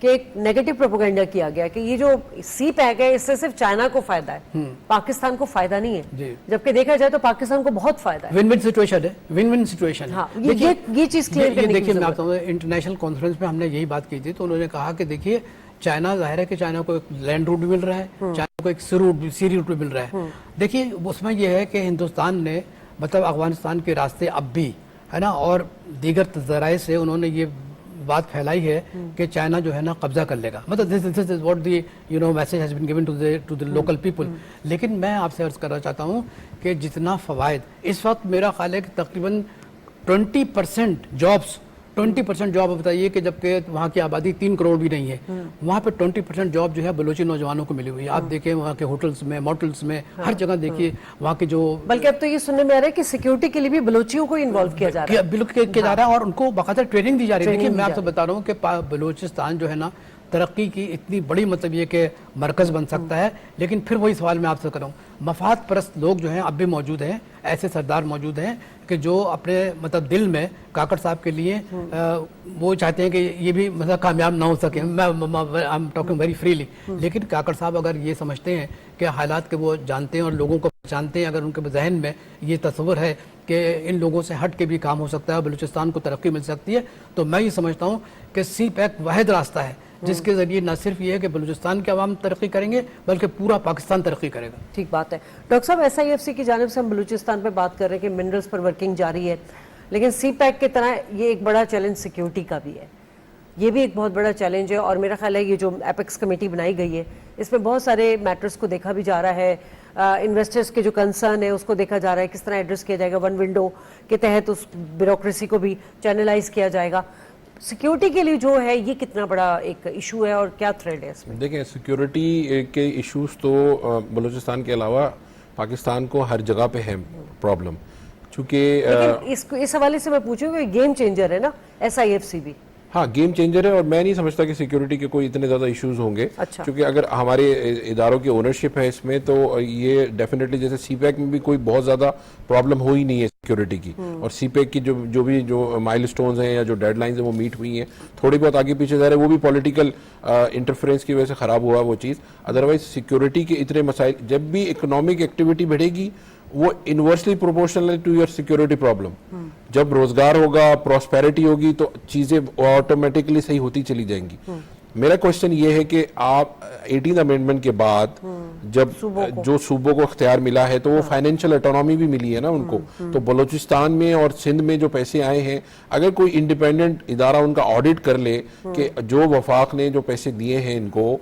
کہ ایک نیگیٹو پروپیگنڈا کیا گیا کہ یہ جو سی پیک ہے اس سے صرف چائنا کو فائدہ ہے, پاکستان کو فائدہ نہیں ہے, جبکہ دیکھا جائے تو پاکستان کو بہت فائدہ ہے. ون ون سچویشن ہے, ون ون سچویشن ہے. یہ چیز کلیئر کرنے کی دیکھیے میں آپ کو انٹرنیشنل کانفرنس میں ہم نے یہی بات کی تھی, تو انہوں نے کہا کہ دیکھیے چائنا, ظاہر ہے کہ چائنا کو ایک لینڈ روٹ بھی مل رہا ہے, چائنا کو ایک سی روٹ بھی مل رہا ہے. دیکھیے اس میں یہ ہے کہ ہندوستان نے مطلب افغانستان کے راستے اب بھی ہے نا, اور دیگر ذرائع سے انہوں نے یہ بات پھیلائی ہے کہ چائنا جو ہے نا قبضہ کر لے گا. مطلب this is what the message has been given to the local people. لیکن میں آپ سے عرض کرنا چاہتا ہوں کہ جتنا فوائد اس وقت میرا خیال ہے کہ تقریباً 20% جابس 20% جاب بتائیے کہ جبکہ وہاں کی آبادی 3 کروڑ بھی نہیں ہے, وہاں پہ 20% جاب جو ہے بلوچی نوجوانوں کو ملی ہوئی ہے. آپ دیکھیں وہاں کے ہوٹلز میں, موٹلز میں, ہر جگہ دیکھیے وہاں کے جو, بلکہ اب تو یہ سننے میں آ رہا ہے کہ سیکیورٹی کے لیے بھی بلوچیوں کو انوالو کیا جا رہا ہے, بالکل کیا جا رہا ہے, اور ان کو باقاعدہ ٹریننگ دی جا رہی ہے. دیکھیے میں آپ سے بتا رہا ہوں کہ بلوچستان جو ہے نا ترقی کی اتنی بڑی مطلب یہ کہ مرکز بن سکتا ہے. لیکن پھر وہی سوال میں آپ سے کروں, مفاد پرست لوگ جو ہیں اب بھی موجود ہیں, ایسے سردار موجود ہیں کہ جو اپنے مطلب دل میں کاکڑ صاحب کے لیے وہ چاہتے ہیں کہ یہ بھی مطلب کامیاب نہ ہو سکے. میں I'm talking very freely. لیکن کاکڑ صاحب اگر یہ سمجھتے ہیں کہ حالات کے وہ جانتے ہیں اور لوگوں کو پہچانتے ہیں, اگر ان کے ذہن میں یہ تصور ہے کہ ان لوگوں سے ہٹ کے بھی کام ہو سکتا ہے, بلوچستان کو ترقی مل سکتی ہے, تو میں یہ سمجھتا ہوں کہ سی پیک واحد راستہ ہے جس کے ذریعے نہ صرف یہ ہے کہ بلوچستان کے عوام ترقی کریں گے بلکہ پورا پاکستان ترقی کرے گا. ٹھیک بات ہے. ڈاکٹر صاحب SIFC کی جانب سے ہم بلوچستان پہ بات کر رہے ہیں کہ منرلز پر ورکنگ جاری ہے, لیکن سی پیک کی طرح یہ ایک بڑا چیلنج سیکیورٹی کا بھی ہے, یہ بھی ایک بہت بڑا چیلنج ہے. اور میرا خیال ہے یہ جو ایپیکس کمیٹی بنائی گئی ہے اس میں بہت سارے میٹرز کو دیکھا بھی جا رہا ہے, انویسٹرز کے جو کنسرن ہے اس کو دیکھا جا رہا ہے, کس طرح ایڈریس کیا جائے گا, ون ونڈو کے تحت اس بیوروکریسی کو بھی چینلائز کیا جائے گا. سیکیورٹی کے لیے جو ہے یہ کتنا بڑا ایک ایشو ہے اور کیا تھریڈ ہے اس میں؟ دیکھیں سیکیورٹی کے ایشوز تو بلوچستان کے علاوہ پاکستان کو ہر جگہ پہ ہے پرابلم، چونکہ لیکن اس حوالے سے میں پوچھوں کہ گیم چینجر ہے نا SIFC بھی. ہاں گیم چینجر ہے، اور میں نہیں سمجھتا کہ سیکیورٹی کے کوئی اتنے زیادہ ایشوز ہوں گے. اچھا. کیونکہ اگر ہمارے اداروں کی اونرشپ ہے اس میں تو یہ ڈیفینیٹلی، جیسے سی پیک میں بھی کوئی بہت زیادہ پرابلم ہوئی نہیں ہے سیکیورٹی کی، اور سی پیک کی جو مائل سٹونز ہیں یا جو ڈیڈ لائنز ہیں وہ میٹ ہوئی ہیں. تھوڑی بہت آگے پیچھے ظاہر ہے وہ بھی پولیٹیکل انٹرفیرنس کی وجہ سے خراب ہوا وہ چیز. ادروائز سیکیورٹی کے اتنے مسائل، جب بھی اکنامک ایکٹیویٹی بڑھے گی وہ inversely proportional to your security problem. جب روزگار ہوگا، پراسپیرٹی ہوگی تو چیزیں آٹومیٹکلی صحیح ہوتی چلی جائیں گی. میرا کوشچن یہ ہے کہ آپ 18 امینڈمنٹ کے بعد جب جو صوبوں کو اختیار ملا ہے تو وہ فائنینشیل اٹونومی بھی ملی ہے نا ان کو. تو بلوچستان میں اور سندھ میں جو پیسے آئے ہیں، اگر کوئی انڈیپینڈنٹ ادارہ ان کا آڈٹ کر لے کہ جو وفاق نے جو پیسے دیے ہیں ان کو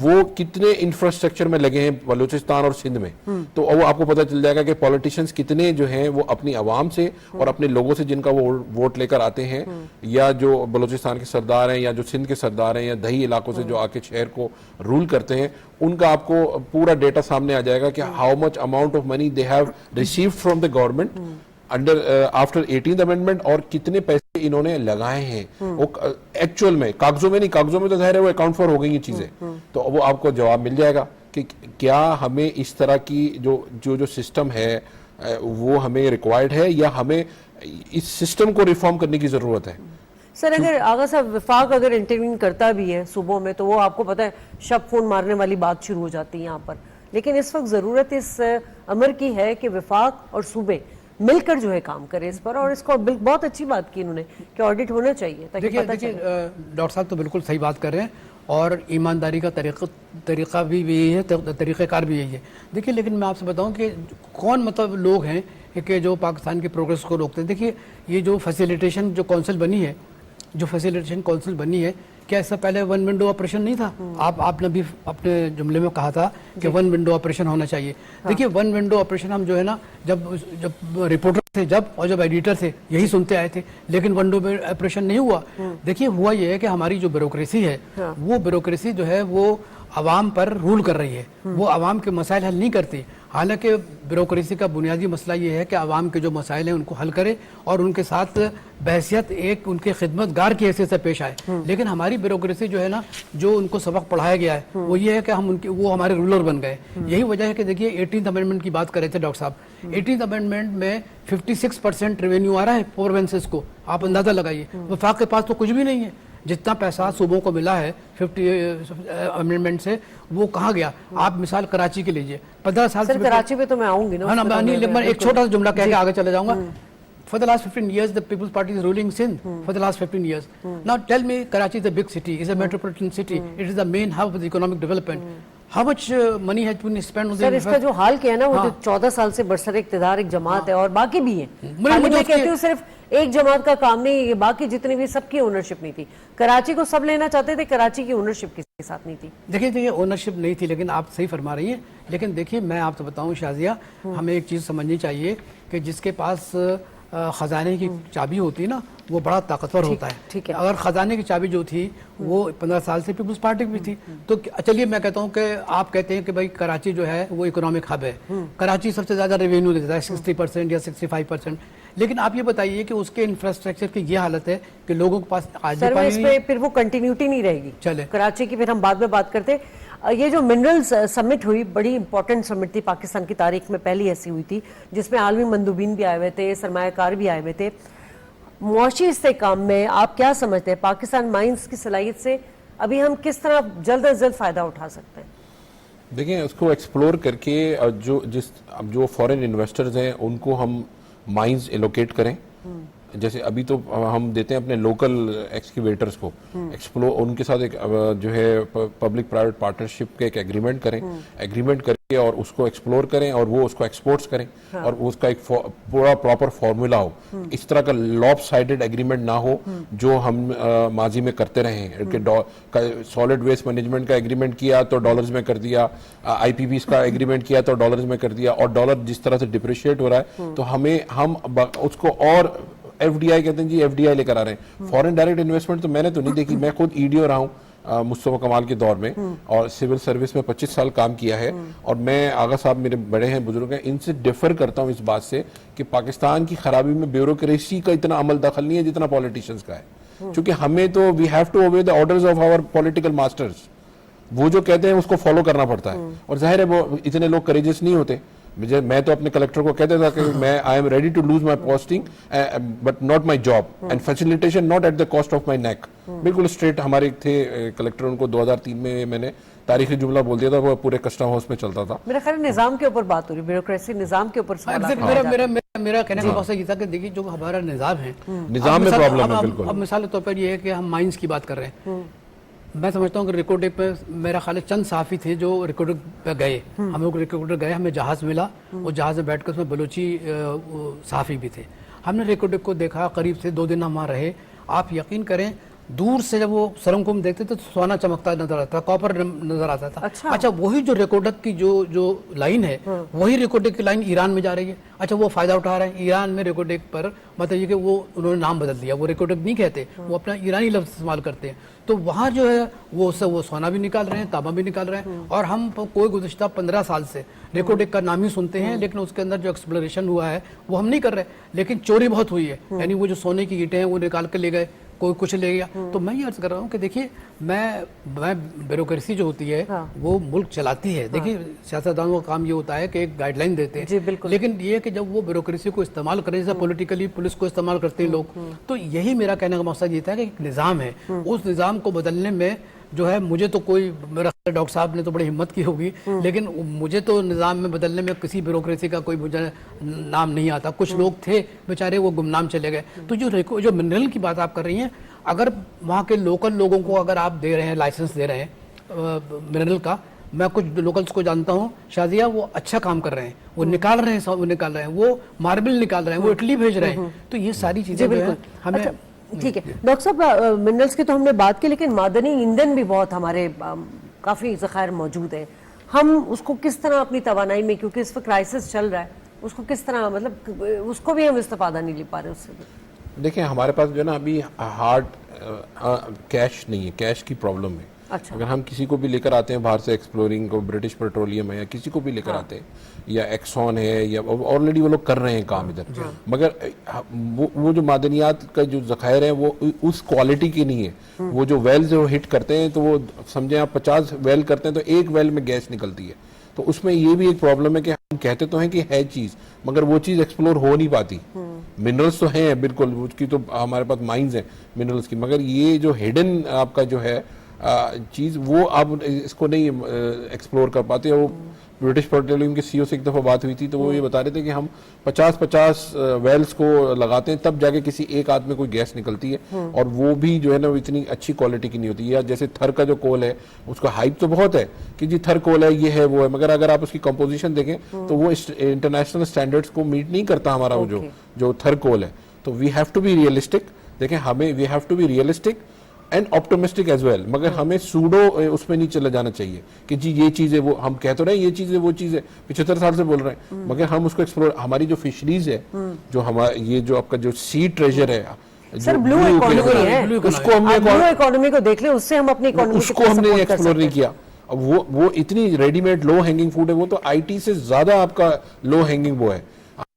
وہ کتنے انفراسٹرکچر میں لگے ہیں بلوچستان اور سندھ میں، تو وہ آپ کو پتہ چل جائے گا کہ پولیٹیشنز کتنے جو ہیں وہ اپنی عوام سے اور اپنے لوگوں سے جن کا وہ ووٹ لے کر آتے ہیں، یا جو بلوچستان کے سردار ہیں یا جو سندھ کے سردار ہیں یا دہی علاقوں سے جو آ کے شہر کو رول کرتے ہیں، ان کا آپ کو پورا ڈیٹا سامنے آ جائے گا کہ how much amount of money they have received from the government under after 18th amendment, اور کتنے پیسے انہوں نے لگائے ہیں وہ ایکچوئل میں، کاغذوں میں نہیں. کاغذوں میں تو ظاہر ہے وہ اکاؤنٹ فار ہو گئی یہ چیزیں، تو وہ آپ کو جواب مل جائے گا کہ کیا ہمیں اس طرح کی جو سسٹم ہے وہ ہمیں ریکوائرڈ ہے یا ہمیں اس سسٹم کو ریفارم کرنے کی ضرورت ہے. سر اگر آغا صاحب وفاق اگر انٹروین کرتا بھی ہے صوبوں میں تو وہ آپ کو پتہ ہے شب خون مارنے والی بات شروع ہو جاتی ہے یہاں پر. لیکن اس وقت ضرورت اس امر کی ہے کہ وفاق اور صوبے مل کر جو ہے کام کرے اس پر، اور اس کو بہت اچھی بات کی انہوں نے کہ آڈٹ ہونا چاہیے تاکہ پتہ چلے. ڈاکٹر صاحب تو بالکل صحیح بات کر رہے ہیں، اور ایمانداری کا طریقہ بھی یہی ہے، طریقہ کار بھی یہی ہے. دیکھیے لیکن میں آپ سے بتاؤں کہ کون مطلب لوگ ہیں کہ جو پاکستان کی پروگریس کو روکتے ہیں. دیکھیے یہ جو فیسیلیٹیشن جو کونسل بنی ہے، کیا اس سے پہلے ون ونڈو آپریشن نہیں تھا؟ آپ نے بھی اپنے جملے میں کہا تھا کہ ون ونڈو آپریشن ہونا چاہیے. دیکھیے ون ونڈو آپریشن ہم جو ہے نا جب رپورٹر تھے اور جب ایڈیٹر تھے یہی سنتے آئے تھے، لیکن ون ونڈو آپریشن نہیں ہوا. دیکھیے ہوا یہ ہے کہ ہماری جو بیوروکریسی ہے وہ بیوروکریسی جو ہے وہ عوام پر رول کر رہی ہے، وہ عوام کے مسائل حل نہیں کرتی. حالانکہ بیوروکریسی کا بنیادی مسئلہ یہ ہے کہ عوام کے جو مسائل ہیں ان کو حل کرے اور ان کے ساتھ بحیثیت ایک ان کے خدمت گار کی حیثیت سے پیش آئے. لیکن ہماری بیوروکریسی جو ہے نا، جو ان کو سبق پڑھایا گیا ہے وہ یہ ہے کہ ہم وہ ہمارے رولر بن گئے. یہی وجہ ہے کہ دیکھیے 18th امینڈمنٹ کی بات کر رہے تھے ڈاکٹر صاحب. 18th امینڈمنٹ میں 56% ریونیو آ رہا ہے پروونسز کو. آپ اندازہ لگائیے، وفاق کے پاس تو کچھ بھی نہیں ہے. جتنا پیسہ صوبوں کو ملا ہے 50 امینڈمنٹ سے وہ کہاں گیا؟ آپ مثال کراچی کے لیجئے، 15 سال سے کراچی پہ تو میں آؤں گی نا. ایک چھوٹا سا جملہ کہہ کے آگے چلے جاؤں گا. For the last 15 years, the People's Party is ruling Sindh for the last 15 years. Now tell me, Karachi is a big city, is a metropolitan city. It is the main hub of the economic development. How much money has been spent on the... سر اس کا جو حال کیا ہے نا، وہ 14 سال سے برسر اقتدار ایک جماعت ہے اور باقی بھی ہیں. میں کہتی ہوں صرف ایک جماعت کا کام نہیں، یہ باقی جتنی بھی سب کی اونرشپ نہیں تھی. کراچی کو سب لینا چاہتے تھے، کراچی کی اونرشپ کسی کے ساتھ نہیں تھی. دیکھیے اونرشپ نہیں تھی، لیکن آپ صحیح فرما رہی ہیں. لیکن دیکھیے میں آپ سے بتاؤں شازیہ، ہمیں ایک چیز سمجھنی چاہیے کہ جس کے پاس خزانے کی چابی ہوتی ہے نا وہ بڑا طاقتور ہوتا ہے. اگر خزانے کی چابی جو تھی وہ 15 سال سے پیپلز پارٹی بھی تھی، تو چلیے میں کہتا ہوں کہ آپ کہتے ہیں کہ بھائی کراچی جو ہے وہ اکنامک ہب ہے، کراچی سب سے زیادہ ریونیو دیتا ہے 60% یا 65%. لیکن آپ یہ بتائیے کہ اس کے انفراسٹرکچر کی یہ حالت ہے کہ لوگوں کے پاس آج سر اس پہ پھر وہ کنٹینیوٹی نہیں رہے گی. چلے کراچی کی پھر ہم بعد میں بات کرتے. یہ جو منرلز سمٹ ہوئی، بڑی امپورٹنٹ سمٹ تھی پاکستان کی تاریخ میں، پہلی ایسی ہوئی تھی جس میں عالمی مندوبین بھی آئے ہوئے تھے، سرمایہ کار بھی آئے ہوئے تھے. معاشی استحکام میں آپ کیا سمجھتے ہیں پاکستان مائنز کی صلاحیت سے ابھی ہم کس طرح جلد از جلد فائدہ اٹھا سکتے ہیں؟ دیکھیں اس کو ایکسپلور کر کے جو فورن انویسٹرز ہیں ان کو ہم مائنز ایلوکیٹ کریں. جیسے ابھی تو ہم دیتے ہیں اپنے لوکل ایکسکیویٹرز کو ایکسپلور، ان کے ساتھ ایک جو ہے پبلک پرائیویٹ پارٹنرشپ کے ایک ایگریمنٹ کریں، ایگریمنٹ کر کے اور اس کو ایکسپلور کریں اور وہ اس کو ایکسپورٹس کریں اور اس کا ایک پورا پراپر فارمولا ہو. اس طرح کا لاپ سائڈڈ ایگریمنٹ نہ ہو جو ہم ماضی میں کرتے رہے ہیں کہ سالڈ ویسٹ مینجمنٹ کا ایگریمنٹ کیا تو ڈالرز میں کر دیا، آئی پی بیز کا ایگریمنٹ کیا تو ڈالرز میں کر دیا، اور ڈالر جس طرح سے ڈپریشیٹ ہو رہا ہے تو ہم اس کو اور ایف ڈی آئی کہتے ہیں جی ایف ڈی آئی لے کر آ رہے ہیں. فورن ڈائریکٹ انویسٹمنٹ تو میں نے تو نہیں دیکھی، میں خود ای ڈی او رہا ہوں مصطفیٰ کمال کے دور میں اور سول سروس میں 25 سال کام کیا ہے, اور میں آغا صاحب میرے بڑے ہیں, بزرگ ہیں, ان سے ڈیفر کرتا ہوں اس بات سے کہ پاکستان کی خرابی میں بیوروکریسی کا اتنا عمل دخل نہیں ہے جتنا پولیٹیشنز کا ہے, چونکہ ہمیں تو we have to obey the orders of our political masters, وہ جو کہتے ہیں اس کو فالو کرنا پڑتا ہے, اور ظاہر ہے وہ اتنے لوگ کریجس نہیں ہوتے. میں تو اپنے کلیکٹر کو کہتا تھا کہ میں I am ready to lose my posting but not my job and facilitation not at the cost of my neck. بالکل اسٹریٹ ہمارے تھے کلیکٹر, ان کو 2003 میں نے تاریخی جملہ بول دیا تھا, وہ پورے کسٹم ہاؤس میں چلتا تھا. میرا خیال نظام کے اوپر بات ہو رہی, بیوروکریسی نظام کے اوپر میرا کہنے کا مقصد یہ تھا کہ دیکھیے جو ہمارا نظام ہے, نظام میں پرابلم ہے. بالکل اب مثال کے طور پر یہ ہے کہ ہم مائنز کی بات کر رہے ہیں, میں سمجھتا ہوں کہ ریکارڈنگ پہ میرا خیال ہے چند صحافی تھے جو ریکارڈنگ پہ گئے, ہم لوگ ریکارڈر گئے, ہمیں جہاز ملا, وہ جہاز میں بیٹھ کر اس میں بلوچی صحافی بھی تھے, ہم نے ریکارڈنگ کو دیکھا, قریب سے 2 دن ہم وہاں رہے. آپ یقین کریں دور سے جب وہ سرنگ کو ہم دیکھتے تھے تو سونا چمکتا نظر آتا تھا, کاپر نظر آتا تھا. اچھا وہی جو ریکارڈر کی جو لائن ہے وہی ریکارڈنگ کی لائن ایران میں جا رہی ہے. اچھا وہ فائدہ اٹھا رہے ہیں ایران میں ریکارڈنگ پر, مطلب یہ کہ وہ انہوں نے نام بدل دیا, وہ ریکارڈنگ نہیں کہتے, وہ اپنا ایرانی لفظ استعمال کرتے ہیں. تو وہاں جو ہے وہ سونا بھی نکال رہے ہیں, تانبا بھی نکال رہے ہیں, اور ہم کوئی گزشتہ 15 سال سے ریکارڈنگ کا نام ہی سنتے ہیں, لیکن اس کے اندر جو ایکسپلوریشن ہوا ہے وہ ہم نہیں کر رہے. لیکن چوری بہت ہوئی ہے, یعنی وہ جو سونے کی اینٹیں ہیں وہ نکال کے لے گئے, کوئی کچھ لے گیا. تو میں یہ عرض کر رہا ہوں کہ دیکھیے میں بیوروکریسی جو ہوتی ہے وہ ملک چلاتی ہے. دیکھیے سیاستدانوں کا کام یہ ہوتا ہے کہ ایک گائیڈ لائن دیتے ہیں, لیکن یہ کہ جب وہ بیوروکریسی کو استعمال کریں, جیسے پولیٹیکلی پولیس کو استعمال کرتے ہیں لوگ, تو یہی میرا کہنے کا مقصد یہ تھا کہ ایک نظام ہے, اس نظام کو بدلنے میں جو ہے مجھے تو کوئی, میرا ڈاکٹر صاحب نے تو بڑی ہمت کی ہوگی, لیکن مجھے تو نظام میں بدلنے میں کسی بیوروکریسی کا کوئی مجھے نام نہیں آتا. کچھ لوگ تھے بیچارے وہ گمنام چلے گئے. تو جو منرل کی بات آپ کر رہی ہیں, اگر وہاں کے لوکل لوگوں کو اگر آپ دے رہے ہیں, لائسنس دے رہے ہیں منرل کا, میں کچھ لوکلز کو جانتا ہوں شازیہ, وہ اچھا کام کر رہے ہیں, وہ نکال رہے ہیں, وہ ماربل نکال رہے ہیں, وہ اٹلی بھیج رہے ہیں. تو یہ ساری چیزیں ہمیں ٹھیک ہے. ڈاکٹر صاحب منرلس کی تو ہم نے بات کی, لیکن معدنی ایندھن بھی بہت ہمارے کافی ذخائر موجود ہیں. ہم اس کو کس طرح اپنی توانائی میں, کیونکہ اس وقت کرائسس چل رہا ہے, اس کو کس طرح, مطلب اس کو بھی ہم استفادہ نہیں لے پا رہے اس سے بھی. دیکھیں ہمارے پاس جو ہے نا ابھی ہارڈ کیش نہیں ہے, کیش کی پرابلم ہے. اگر ہم کسی کو بھی لے کر آتے ہیں باہر سے, ایکسپلورنگ کو, برٹش پیٹرولیم ہے یا کسی کو بھی لے کر آتے ہیں, یا ایکسون ہے, یا آلریڈی وہ لوگ کر رہے ہیں کام ادھر, مگر وہ جو معدنیات کا جو ذخائر ہے وہ اس کوالٹی کی نہیں ہے. وہ جو ویلز وہ ہٹ کرتے ہیں تو وہ سمجھیں آپ 50 ویل کرتے ہیں تو ایک ویل میں گیس نکلتی ہے. تو اس میں یہ بھی ایک پرابلم ہے کہ ہم کہتے تو ہیں کہ ہے چیز, مگر وہ چیز ایکسپلور ہو نہیں پاتی. منرلز تو ہیں بالکل, اس کی تو ہمارے پاس مائنز ہیں منرلز کی, مگر یہ جو ہڈن آپ کا جو ہے چیز وہ آپ اس کو نہیں ایکسپلور کر پاتے. وہ برٹش پیٹرولیم کے سی او سے ایک دفعہ بات ہوئی تھی تو وہ یہ بتا رہے تھے کہ ہم 50 ویلز کو لگاتے ہیں تب جا کے کسی ایک آدھ میں کوئی گیس نکلتی ہے, اور وہ بھی جو ہے نا اتنی اچھی کوالٹی کی نہیں ہوتی. یا جیسے تھر کا جو کول ہے اس کا ہائپ تو بہت ہے کہ جی تھر کول ہے, یہ ہے وہ ہے, مگر اگر آپ اس کی کمپوزیشن دیکھیں تو وہ انٹرنیشنل سٹینڈرڈز کو میٹ نہیں کرتا ہمارا وہ جو تھر کول ہے. تو we have to be realistic. دیکھیں ہمیں we have to be realistic and optimistic as well, مگر ہمیں سوڈو اس میں نہیں چلا جانا چاہیے کہ جی یہ چیز ہے, وہ ہم کہہ تو رہے ہیں یہ چیز ہے وہ چیز ہے, 75 سال سے بول رہے ہیں, مگر ہم اس کو ایکسپلور, ہماری جو فشریز ہے, جو ہمارا یہ جو آپ کا جو سی ٹریجر ہے, سر بلو اکانومی ہے, اس کو ہم نے بلو اکانومی کو دیکھ لیں, اس سے ہم اپنی اکانومی اس کو ہم نے ایکسپلور نہیں کیا. وہ اتنی ریڈی میڈ لو ہینگنگ فوڈ ہے, وہ تو آئی ٹی سے زیادہ آپ کا لو ہینگنگ وہ ہے.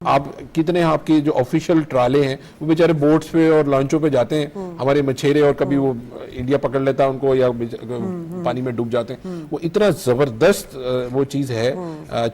آپ کتنے آپ کے جو آفیشیل ٹرالے ہیں وہ بیچارے بوٹس پہ اور لانچوں پہ جاتے ہیں, ہمارے مچھیرے, اور کبھی وہ انڈیا پکڑ لیتا ہے ان کو یا پانی میں ڈوب جاتے ہیں. وہ اتنا زبردست وہ چیز ہے.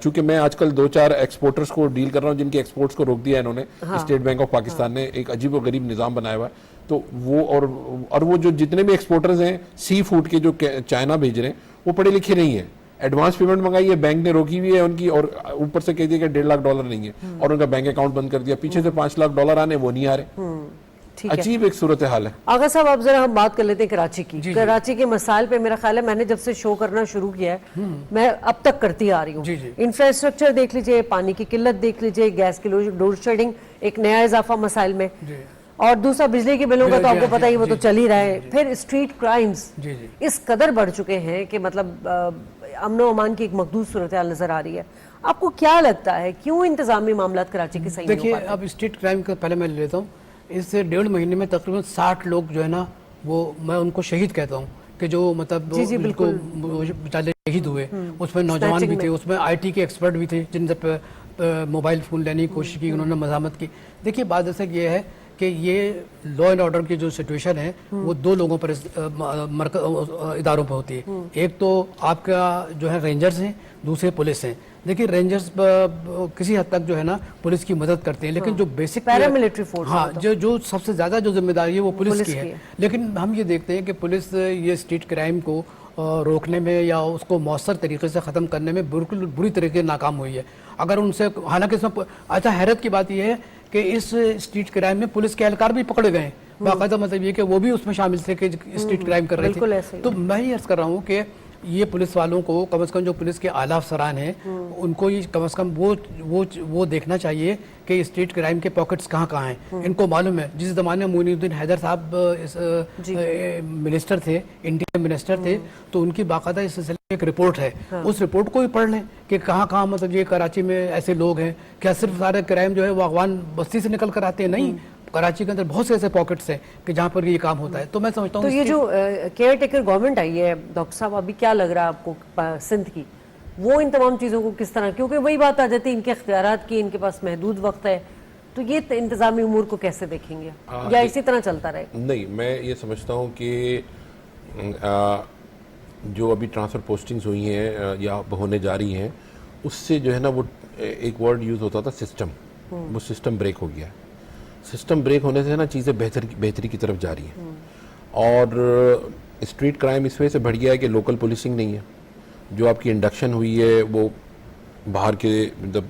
چونکہ میں آج کل 2-4 ایکسپورٹرز کو ڈیل کر رہا ہوں جن کے ایکسپورٹس کو روک دیا انہوں نے, اسٹیٹ بینک آف پاکستان نے ایک عجیب و غریب نظام بنایا ہوا ہے. تو وہ اور وہ جو جتنے بھی ایکسپورٹرز ہیں سی فوڈ کے جو چائنا بھیج رہے ہیں وہ پڑھے لکھے نہیں ہیں. ایڈوانس پیمنٹ منگائی ہے, بینک نے روکی ہوئی ہے ان کی, اور اوپر سے کہہ دیا کہ $1.5 لاکھ نہیں ہے, اور ان کا بینک اکاؤنٹ بند کر دیا. پیچھے سے $5 لاکھ آنے, وہ نہیں آ رہے. عجیب ایک صورتحال ہے. آغا صاحب اب ذرا ہم بات کر لیتے ہیں کراچی کی. کراچی کے مسائل پہ میرا خیال ہے میں نے جب سے شو کرنا شروع کیا ہے میں اب تک کرتی آ رہی ہوں. انفراسٹرکچر دیکھ لیجئے, پانی کی قلت دیکھ لیجئے, گیس کی لوڈ شیڈنگ, ایک نیا اضافہ مسائل میں, اور دوسرا بجلی کے بلوں کا تو آپ کو پتہ ہی وہ تو چل ہی رہا ہے. پھر اسٹریٹ کرائمز اس قدر بڑھ چکے ہیں کہ مطلب امن و امان کی ایک مقدوس صورتحال نظر آ رہی ہے. آپ کو کیا لگتا ہے کیوں انتظامی معاملات کراچی کے صحیح نہیں ہو پاتے؟ دیکھیے اب اسٹریٹ کرائم کا پہلے میں لیتا ہوں, اس سے 1.5 مہینے میں تقریباً 60 لوگ جو ہے نا وہ میں ان کو شہید کہتا ہوں کہ جو مطلب بیچارے شہید ہوئے، اس میں نوجوان بھی تھے، اس میں IT کے ایکسپرٹ بھی تھے جن سے موبائل فون لینے کی کوشش کی، انہوں نے مزاحمت کی. دیکھیے بات ایسا یہ ہے کہ یہ لا اینڈ آرڈر کی جو سچویشن ہے وہ دو لوگوں پر اداروں پہ ہوتی ہے. ایک تو آپ کا جو ہے رینجرز ہیں، دوسرے پولیس ہیں. دیکھیے رینجرز کسی حد تک جو ہے نا پولیس کی مدد کرتے ہیں، لیکن جو بیسک پیراملٹری فورس، ہاں جو سب سے زیادہ جو ذمہ داری ہے وہ پولیس کی ہے. لیکن ہم یہ دیکھتے ہیں کہ پولیس یہ اسٹریٹ کرائم کو روکنے میں یا اس کو مؤثر طریقے سے ختم کرنے میں بالکل بری طریقے سے ناکام ہوئی ہے. اگر ان سے حالانکہ اس میں اچھا حیرت کی بات یہ ہے کہ اس اسٹریٹ کرائم میں پولیس کے اہلکار بھی پکڑے گئے ہیں باقاعدہ، مطلب یہ کہ وہ بھی اس میں شامل تھے کہ اسٹریٹ کرائم کر رہے تھے. تو میں یہ عرض کر رہا ہوں کہ یہ پولیس والوں کو کم از کم جو پولیس کے اعلیٰ افسران ہیں ان کو کم از کم وہ دیکھنا چاہیے کہ اسٹریٹ کرائم کے پاکٹس کہاں کہاں ہیں. ان کو معلوم ہے جس زمانے میں معین الدین حیدر صاحب منسٹر تھے، انڈین منسٹر تھے، تو ان کی باقاعدہ اس سلسلے میں ایک رپورٹ ہے. اس رپورٹ کو بھی پڑھ لیں کہ کہاں کہاں مطلب یہ کراچی میں ایسے لوگ ہیں. کیا صرف سارے کرائم جو ہے وہ اغوان بستی سے نکل کر آتے ہیں؟ نہیں، کراچی کے اندر بہت سے ایسے پاکٹس ہیں کہ جہاں پر یہ کام ہوتا ہے. تو میں سمجھتا ہوں تو یہ جو کیئر ٹیکر گورنمنٹ آئی ہے ڈاکٹر صاحب، ابھی کیا لگ رہا ہے آپ کو سندھ کی، وہ ان تمام چیزوں کو کس طرح، کیونکہ وہی بات آ جاتی ہے ان کے اختیارات کی، ان کے پاس محدود وقت ہے، تو یہ انتظامی امور کو کیسے دیکھیں گے یا اسی طرح چلتا رہے؟ نہیں، میں یہ سمجھتا ہوں کہ جو ابھی ٹرانسفر پوسٹنگز ہوئی ہیں یا ہونے جا رہی ہیں، اس سے جو ہے نا وہ ایک ورڈ یوز ہوتا تھا سسٹم، وہ سسٹم بریک ہو گیا ہے. سسٹم بریک ہونے سے نا چیزیں بہتری کی طرف جا رہی ہیں. اور اسٹریٹ کرائم اس وجہ سے بڑھ گیا ہے کہ لوکل پولیسنگ نہیں ہے. جو آپ کی انڈکشن ہوئی ہے وہ باہر کے مطلب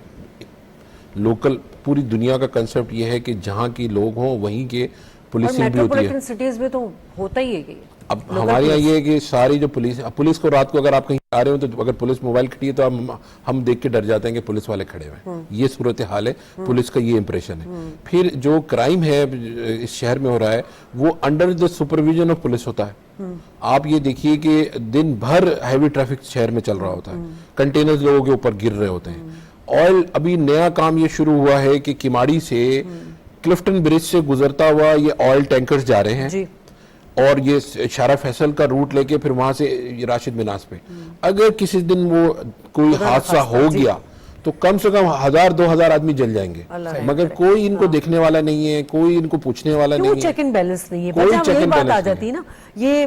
لوکل، پوری دنیا کا کنسپٹ یہ ہے کہ جہاں کی لوگ ہوں وہیں کے پولیسنگ بھی ہوتی ہے. میٹروپولیٹن سٹیز میں تو ہوتا ہی ہے. اب ہمارے یہاں یہ ہے کہ ساری جو پولیس کو رات کو اگر آپ کہیں آ رہے ہو تو اگر پولیس موبائل کھڑی ہے تو ہم دیکھ کے ڈر جاتے ہیں کہ پولیس والے کھڑے ہوئے ہیں. یہ صورتحال ہے، پولیس کا یہ امپریشن ہے. پھر جو کرائم ہے اس شہر میں ہو رہا ہے وہ under the supervision of police ہوتا ہے. آپ یہ دیکھیے کہ دن بھر ہیوی ٹریفک شہر میں چل رہا ہوتا ہے، کنٹینرز لوگوں کے اوپر گر رہے ہوتے ہیں. آئل، ابھی نیا کام یہ شروع ہوا ہے کہ کماڑی سے کلفٹن برج سے گزرتا ہوا یہ آئل ٹینکرز جا رہے ہیں اور یہ شارع فیصل کا روٹ لے کے پھر وہاں سے راشد مناس پہ. اگر کسی دن وہ کوئی حادثہ ہو گیا تو کم سے کم 1000-2000 آدمی جل جائیں گے، مگر کوئی ان کو دیکھنے والا نہیں ہے، کوئی ان کو پوچھنے والا نہیں ہے. چیک اینڈ بیلنس نہیں ہے. کوئی بات آ جاتی ہے نا، یہ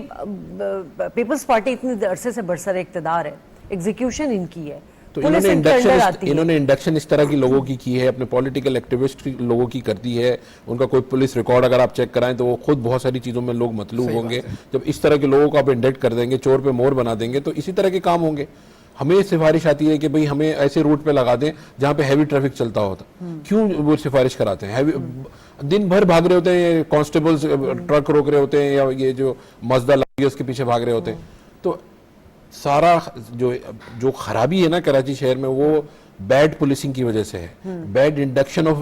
پیپلز پارٹی اتنے عرصے سے برسر اقتدار ہے، ایگزیکیوشن ان کی ہے. تو انہوں نے انڈکشن اس طرح کی لوگوں کی ہے، اپنے پولیٹیکل ایکٹیوسٹ لوگوں کی کرتی ہے. ان کا کوئی پولیس ریکارڈ اگر آپ چیک کرائیں تو وہ خود بہت ساری چیزوں میں لوگ مطلوب ہوں گے. جب اس طرح کے لوگوں کو آپ انڈکٹ کر دیں گے، چور پہ مور بنا دیں گے، تو اسی طرح کے کام ہوں گے. ہمیں سفارش آتی ہے کہ بھئی ہمیں ایسے روٹ پہ لگا دیں جہاں پہ ہیوی ٹریفک چلتا ہوتا. کیوں وہ سفارش کراتے ہیں؟ دن بھر بھاگ رہے ہوتے ہیں کانسٹیبلز، ٹرک روک رہے ہوتے ہیں یا یہ جو مزدہ لگی ہے اس کے پیچھے بھاگ رہے ہوتے ہیں. تو سارا جو خرابی ہے نا کراچی شہر میں وہ بیڈ پولیسنگ کی وجہ سے ہے، bad induction of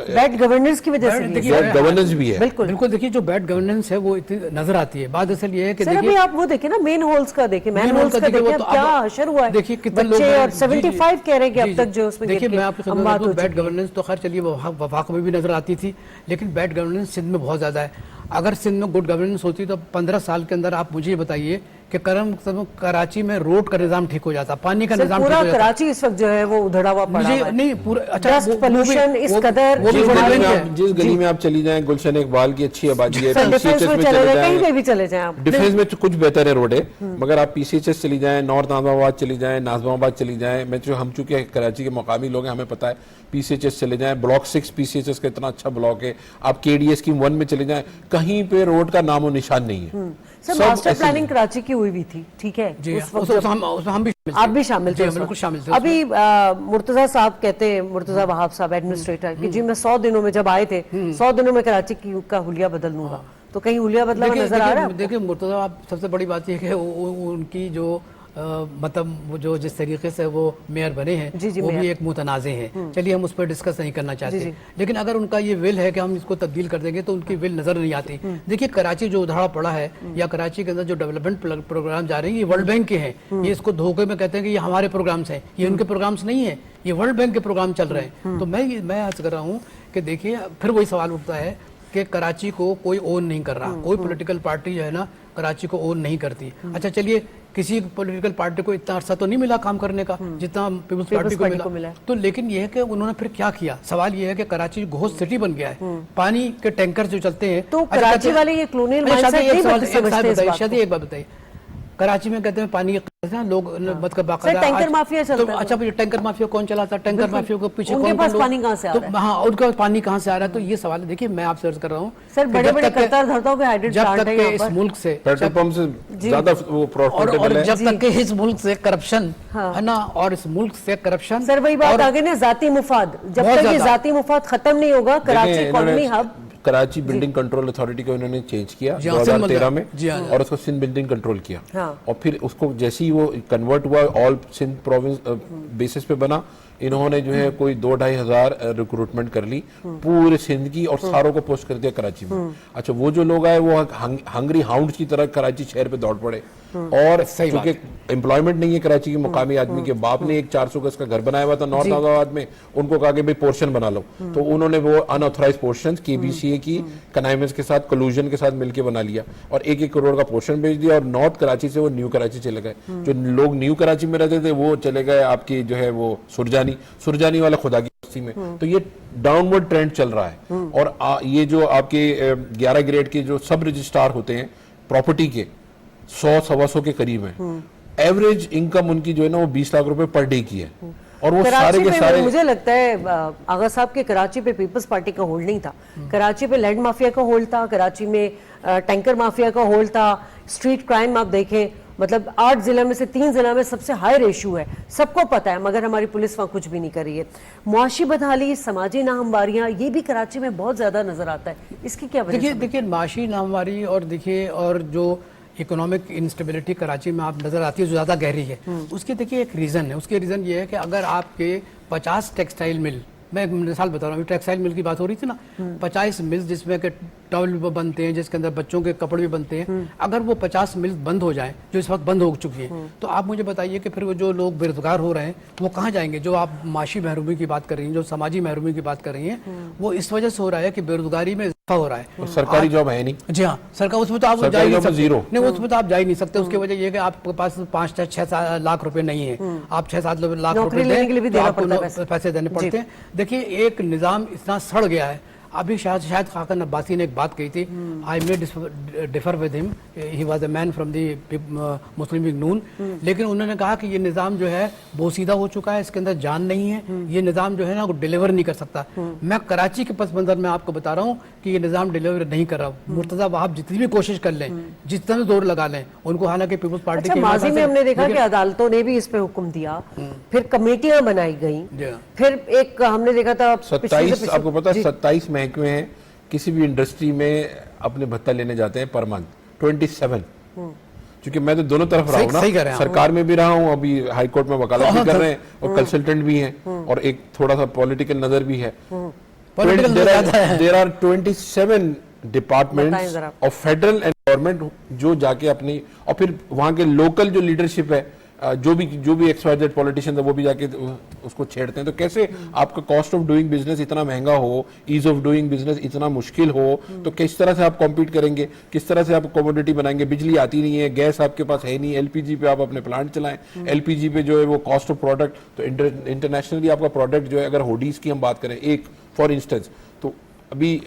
bad governance کی وجہ سے، بیڈ گورننس بھی ہے. بالکل دیکھیے جو بیڈ گورننس ہے وہ نظر آتی ہے. بات اصل یہ ہے کہ دیکھیں آپ وہ دیکھیں نا مین ہولز کا دیکھیں، مین ہولز کا دیکھیں کیا حشر ہوا ہے بچے، اور 75 کہہ رہے ہیں کہ اب تک جو اس میں دیکھیں. میں آپ کی خدمت میں بیڈ گورننس تو خیر چلیے وفاق میں بھی نظر آتی تھی، لیکن بیڈ گورننس سندھ میں بہت زیادہ ہے. اگر سندھ میں گڈ گورننس ہوتی تو 15 سال کے اندر آپ مجھے یہ بتائیے کہ کراچی میں روڈ کا نظام ٹھیک ہو جاتا، پانی کا نظام ٹھیک ہو جاتا. کراچی اس وقت جو ہے وہ ادھڑا ہوا پڑا ہے، نہیں پورا ڈسٹ پولوشن اس قدر. جس گلی میں آپ چلی جائیں، گلشن اقبال کی اچھی آبادی ہے، کہیں پہ بھی چلے جائیں آپ، ڈیفینس میں کچھ بہتر ہے روڈ ہے، مگر آپ PCHS چلی جائیں، نارتھ ناظم آباد چلی جائیں، ناظم آباد چلی جائیں. ہم چونکہ کراچی کے مقامی لوگ ہیں، ہمیں پتہ ہے. PCHS چلے جائیں، بلاک 6 PCHS کا اتنا اچھا بلاک ہے. آپ KDA اسکیم 1 میں چلے جائیں، کہیں پہ روڈ کا نام و نشان نہیں ہے. سر ماسٹر پلاننگ کراچی کی ہوئی بھی تھی، ٹھیک ہے، آپ بھی شامل تھے. ابھی مرتضیٰ صاحب کہتے ہیں، مرتضیٰ وہاب صاحب ایڈمنسٹریٹر، کہ جی میں 100 دنوں میں جب آئے تھے 100 دنوں میں کراچی کا حلیہ بدل دوں گا. تو کہیں حلیہ بدلا ہوا نظر آ رہا ہے؟ دیکھیں مرتضیٰ، سب سے بڑی بات یہ کہ ان کی جو مطلب جو جس طریقے سے وہ میئر بنے ہیں وہ بھی ایک متنازع ہے. چلیے ہم اس پر ڈسکس نہیں کرنا چاہتے، لیکن اگر ان کا یہ ول ہے کہ ہم اس کو تبدیل کر دیں گے تو ان کی ول نظر نہیں آتی. دیکھیے کراچی جو ادھڑا پڑا ہے یا کراچی کے اندر جو ڈیولپمنٹ پروگرام جا رہے ہیں یہ ورلڈ بینک کے ہیں. یہ اس کو دھوکے میں کہتے ہیں کہ یہ ہمارے پروگرامز ہیں، یہ ان کے پروگرامز نہیں ہیں، یہ ورلڈ بینک کے پروگرام چل رہے ہیں. تو میں عرض کر رہا ہوں کہ دیکھیے پھر وہی سوال اٹھتا ہے کہ کراچی کو کوئی اون نہیں کر رہا, کوئی پولیٹیکل پارٹی جو ہے نا کراچی کو اون نہیں کرتی. اچھا چلیے, کسی پولیٹیکل پارٹی کو اتنا عرصہ تو نہیں ملا کام کرنے کا جتنا پیپلز پارٹی کو ملا, تو لیکن یہ ہے کہ انہوں نے پھر کیا کیا. سوال یہ ہے کہ کراچی گھوسٹ سٹی بن گیا ہے, پانی کے ٹینکر جو چلتے ہیں. تو کراچی والے یہ کلونیل مائنڈ سیٹ نہیں سمجھتے اس بات کو. ایک بات بتائیے, کراچی میں کہتے ہیں پانی لوگ مت کا باقاعدہ ٹینکر مافیا چلتا ہے. اچھا ٹینکر مافیا کون چلاتا ہے, ٹینکر مافیا کو پیچھے ان کے پاس پانی کہاں سے آ رہا ہے؟ ہاں, ان کا پانی کہاں سے آ رہا ہے. تو یہ سوال ہے, دیکھیے میں آپ سے عرض کر رہا ہوں سر, بڑے بڑے قطار دھرتوں پہ ہائیڈرڈ جب پلانٹ تک ہے کہ یہاں اس پر, ملک سے پیٹرول پمپ سے زیادہ وہ پروفیٹیبل ہے, جب تک کہ اس ملک سے کرپشن ہے نا, اور اس ملک سے کرپشن. سر وہی بات آگے نا, ذاتی مفاد, جب تک یہ ذاتی مفاد ختم نہیں ہوگا Karachi economy hub. Karachi building control authority کو انہوں نے چینج کیا 2013 میں, اور اس کو سندھ بلڈنگ کنٹرول کیا, اور پھر اس کو جیسے ہی وہ کنورٹ ہوا آل سندھ پروونس بیسس پہ بنا, انہوں نے جو ہے کوئی 2-2.5 ہزار ریکروٹمنٹ کر لی پورے سندھ کی, اور ساروں کو پوسٹ کر دیا کراچی میں. اچھا وہ جو لوگ آئے وہ ہنگری ہاؤنڈز کی طرح کراچی شہر پہ دوڑ پڑے, اور چونکہ امپلائمنٹ نہیں ہے کراچی کے مقامی آدمی کے, باپ نے ایک 400 گز کا گھر بنایا ہوا تھا نارتھ آباد میں, ان کو کہا کہ بھائی پورشن بنا لو, تو انہوں نے وہ ان آتھورائز پورشن کے بی سی اے کی کنائمنس کے ساتھ کلوژن کے ساتھ مل کے بنا لیا, اور 1-1 کروڑ کا پورشن بھیج دیا, اور نارتھ کراچی سے وہ نیو کراچی چلے گئے. جو لوگ نیو کراچی میں رہتے تھے وہ چلے گئے آپ کی جو ہے وہ سرجانی والا خدا کی بستی میں. تو یہ ڈاؤن ورڈ ٹرینڈ چل رہا ہے, اور یہ جو آپ کے 11 گریڈ کے جو سب رجسٹرار ہوتے ہیں پراپرٹی کے 100-125 کے قریب ہیں, ایوریج انکم ان کی جو ہے نا وہ 20 لاکھ روپے پر ڈے کی ہے, اور وہ سارے کے سارے. مجھے لگتا ہے آغا صاحب کے کراچی پہ پیپلز پارٹی کا ہولڈ نہیں تھا, کراچی پہ لینڈ مافیا کا ہولڈ تھا, کراچی میں ٹینکر مافیا کا ہولڈ تھا, اسٹریٹ کرائم آپ دیکھیں, مطلب 8 ضلع میں سے 3 ضلع میں سب سے ہائی ریشو ہے, سب کو پتا ہے, مگر ہماری پولیس وہاں کچھ بھی نہیں کر رہی ہے. معاشی بدحالی, سماجی ناہمواریاں, یہ بھی کراچی میں بہت زیادہ نظر آتا ہے. اس کی کیا وجہ؟ دیکھیے معاشی ناہمواری, اور دیکھیے اور جو اکنامک انسٹیبلٹی کراچی میں آپ نظر آتی ہے جو زیادہ گہری ہے, اس کی دیکھیے ایک ریزن ہے. اس کے ریزن یہ ہے کہ اگر آپ کے 50 ٹیکسٹائل مل, میں مثال بتا رہا ہوں, ٹیکسٹائل مل کی بات ہو رہی تھی نا, 50 ملز جس میں کہ ٹاول بھی بنتے ہیں, جس کے اندر بچوں کے کپڑے بھی بنتے ہیں, اگر وہ 50 ملز بند ہو جائیں جو اس وقت بند ہو چکی ہیں, تو آپ مجھے بتائیے کہ پھر وہ جو لوگ بے روزگار ہو رہے ہیں وہ کہاں جائیں گے. جو آپ معاشی محرومی کی بات کر رہی ہیں, جو سماجی محرومی کی بات کر رہی ہیں, وہ اس وجہ سے ہو رہا ہے کہ بے روزگاری میں اضافہ ہو رہا ہے. سرکاری جاب ہے نہیں. جی ہاں, سرکار اس میں تو آپ جا ہی نہیں سکتے, نہیں اس میں تو آپ جا ہی نہیں سکتے. اس کی وجہ یہ کہ آپ کے پاس 5-6 لاکھ روپے نہیں ہیں, آپ 6-7 لاکھ روپے لینے کے لیے آپ کو پیسے دینے پڑتے ہیں. دیکھیے ایک نظام اتنا سڑ گیا ہے. ابھی شاید خاقان عباسی نے ایک بات کہی تھی, I may differ with him, he was a man from the Muslim League Noon, لیکن انہوں نے کہا کہ یہ نظام جو ہے بوسیدہ ہو چکا ہے, اس کے اندر جان نہیں ہے, یہ نظام جو ہے نا وہ ڈیلیور نہیں کر سکتا. میں کراچی کے پس منظر میں آپ کو بتا رہا ہوں کہ یہ نظام ڈیلیور نہیں کر رہا. مرتضیٰ وہاب جتنی بھی کوشش کر لیں, جتنا بھی زور لگا لیں, ان کو حالانکہ پیپلز پارٹی کے ماضی میں ہم نے دیکھا کہ عدالتوں نے بھی اس پہ حکم دیا, پھر کمیٹیاں بنائی گئیں, پھر ایک ہم نے دیکھا تھا 27, آپ کو پتا 27 محکمے ہیں کسی بھی انڈسٹری میں اپنے بھتہ لینے جاتے ہیں پر منتھ 27. چونکہ میں تو دونوں طرف رہا ہوں نا, سرکار میں بھی رہا ہوں, ابھی ہائی کورٹ میں وکالت بھی کر رہے ہیں, اور کنسلٹنٹ بھی ہیں, اور ایک تھوڑا سا پولیٹیکل نظر بھی ہے. There are 27 departments of federal and government جو جا کے اپنی, اور پھر وہاں کے لوکل جو لیڈرشپ ہے, جو بھی XYZ پولیٹیشین ہے وہ بھی جا کے اس کو چھیڑتے ہیں. تو کیسے آپ کا کاسٹ آف ڈوئنگ بزنس اتنا مہنگا ہو, ایز آف ڈوئنگ بزنس اتنا مشکل ہو, تو کس طرح سے آپ کمپیٹ کریں گے, کس طرح سے آپ کوموڈیٹی بنائیں گے. بجلی آتی نہیں ہے, گیس آپ کے پاس ہے نہیں, LPG پہ آپ اپنے پلانٹ چلائیں, LPG پہ جو ہے وہ کاسٹ آف پروڈکٹ, تو انٹرنیشنلی آپ کا پروڈکٹ جو ہے, اگر ہوڈیز کی ہم بات کریں ایک فار انسٹنس, تو ابھی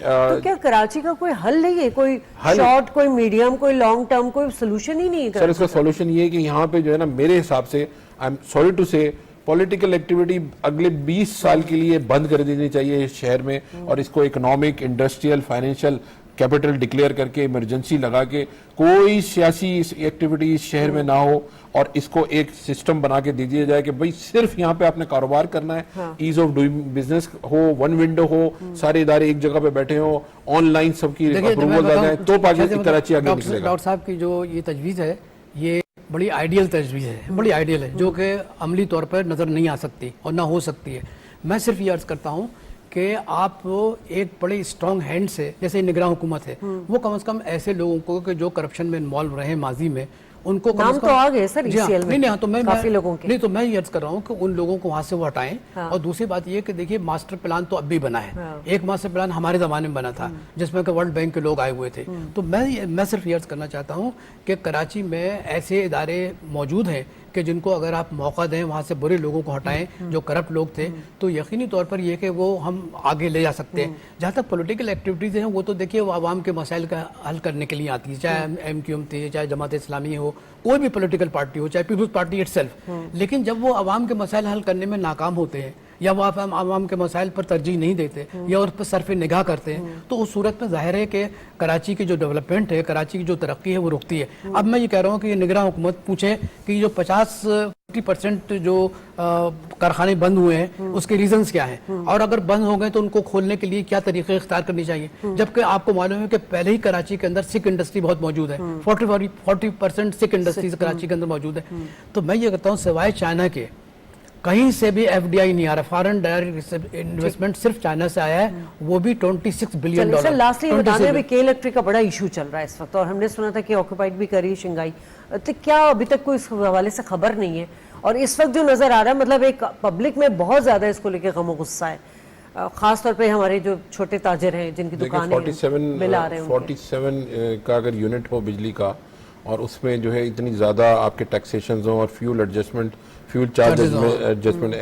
کیا کراچی کا کوئی حل نہیں ہے, کوئی شارٹ, کوئی میڈیم, کوئی لانگ ٹرم, کوئی سولوشن ہی نہیں ہے؟ سر اس کا سولوشن یہ ہے کہ یہاں پہ جو ہے نا, میرے حساب سے آئی ایم سوری ٹو سے, پولیٹیکل ایکٹیویٹی اگلے 20 سال کے لیے بند کر دینی چاہیے اس شہر میں, اور اس کو economic, industrial, financial capital declare کر کے ایمرجنسی لگا کے کوئی سیاسی ایکٹیویٹی اس شہر میں نہ ہو, اور اس کو ایک سسٹم بنا کے دے دیا جائے کہ بھئی صرف یہاں پہ آپ نے کاروبار کرنا ہے, ایز آف ڈوئنگ بزنس ہو, ون ونڈو ہو, سارے ادارے ایک جگہ پہ بیٹھے ہوں, آن لائن سب کی اپروول آ جائے, تو پاکستان کراچی آگے نکلے گا. ڈاکٹر صاحب کی جو یہ تجویز ہے, یہ بڑی آئیڈیل تجویز ہے, بڑی آئیڈیل ہے, جو کہ عملی طور پر نظر نہیں آ سکتی اور نہ ہو سکتی ہے. میں صرف یہ عرض کرتا ہوں کہ آپ ایک بڑے اسٹرانگ ہینڈ سے, جیسے نگراں حکومت ہے, وہ کم از کم ایسے لوگوں کو کہ جو کرپشن میں انوالو رہے ماضی میں, ان کو نام تو آ گئے سر ECL میں نہیں تو میں کافی لوگوں کے. نہیں تو میں یہ عرض کر رہا ہوں کہ ان لوگوں کو وہاں سے وہ ہٹائیں. اور دوسری بات یہ کہ دیکھیے ماسٹر پلان تو اب بھی بنا ہے, ایک ماسٹر پلان ہمارے زمانے میں بنا تھا جس میں کہ ورلڈ بینک کے لوگ آئے ہوئے تھے. تو میں صرف یہ عرض کرنا چاہتا ہوں کہ کراچی میں ایسے ادارے موجود ہیں کہ جن کو اگر آپ موقع دیں وہاں سے برے لوگوں کو ہٹائیں جو کرپٹ لوگ تھے, تو یقینی طور پر یہ کہ وہ ہم آگے لے جا سکتے ہیں. جہاں تک پولیٹیکل ایکٹیویٹیز ہیں وہ تو دیکھیے وہ عوام کے مسائل کا حل کرنے کے لیے آتی ہے, چاہے MQM تھی, چاہے جماعت اسلامی ہو, کوئی بھی پولیٹیکل پارٹی ہو, چاہے پیپلز پارٹی اٹ سیلف. لیکن جب وہ عوام کے مسائل حل کرنے میں ناکام ہوتے ہیں یا وہ عوام کے مسائل پر ترجیح نہیں دیتے یا اس پر صرف نگاہ کرتے ہیں, تو اس صورت میں ظاہر ہے کہ کراچی کی جو ڈیولپمنٹ ہے, کراچی کی جو ترقی ہے وہ رکتی ہے. اب میں یہ کہہ رہا ہوں کہ یہ نگراں حکومت پوچھے کہ یہ جو 50% جو کارخانے بند ہوئے ہیں اس کے ریزنز کیا ہیں, اور اگر بند ہو گئے تو ان کو کھولنے کے لیے کیا طریقے اختیار کرنی چاہیے. جبکہ آپ کو معلوم ہے کہ پہلے ہی کراچی کے اندر سکھ انڈسٹری بہت موجود ہے, 40% سکھ انڈسٹریز کراچی کے اندر موجود ہے. تو میں یہ کہتا ہوں سوائے چائنا کے کہیں سے بھی FDI نہیں آ رہا, فارن ڈائریکٹ انویسٹمنٹ صرف چائنا سے آیا ہے, وہ بھی $26 بلین. سر لاسٹلی بتا دیں ابھی کے الیکٹرک کا بڑا ایشو چل رہا ہے اس وقت, اور ہم نے سنا تھا کہ آکوپائڈ بھی کری شنگھائی, تو کیا ابھی تک کوئی اس حوالے سے خبر نہیں ہے؟ اور اس وقت جو نظر آ رہا ہے مطلب ایک پبلک میں بہت زیادہ اس کو لے کے غم و غصہ ہے, خاص طور پہ ہمارے جو چھوٹے تاجر ہیں جن کی دکانیں بل آ رہے ہیں. 47 کا اگر یونٹ ہو بجلی کا, اور اس میں جو ہے اتنی زیادہ آپ کے ٹیکسیشنز ہوں اور فیول ایڈجسٹمنٹ, فیول چارجز میں ایڈجسٹمنٹ,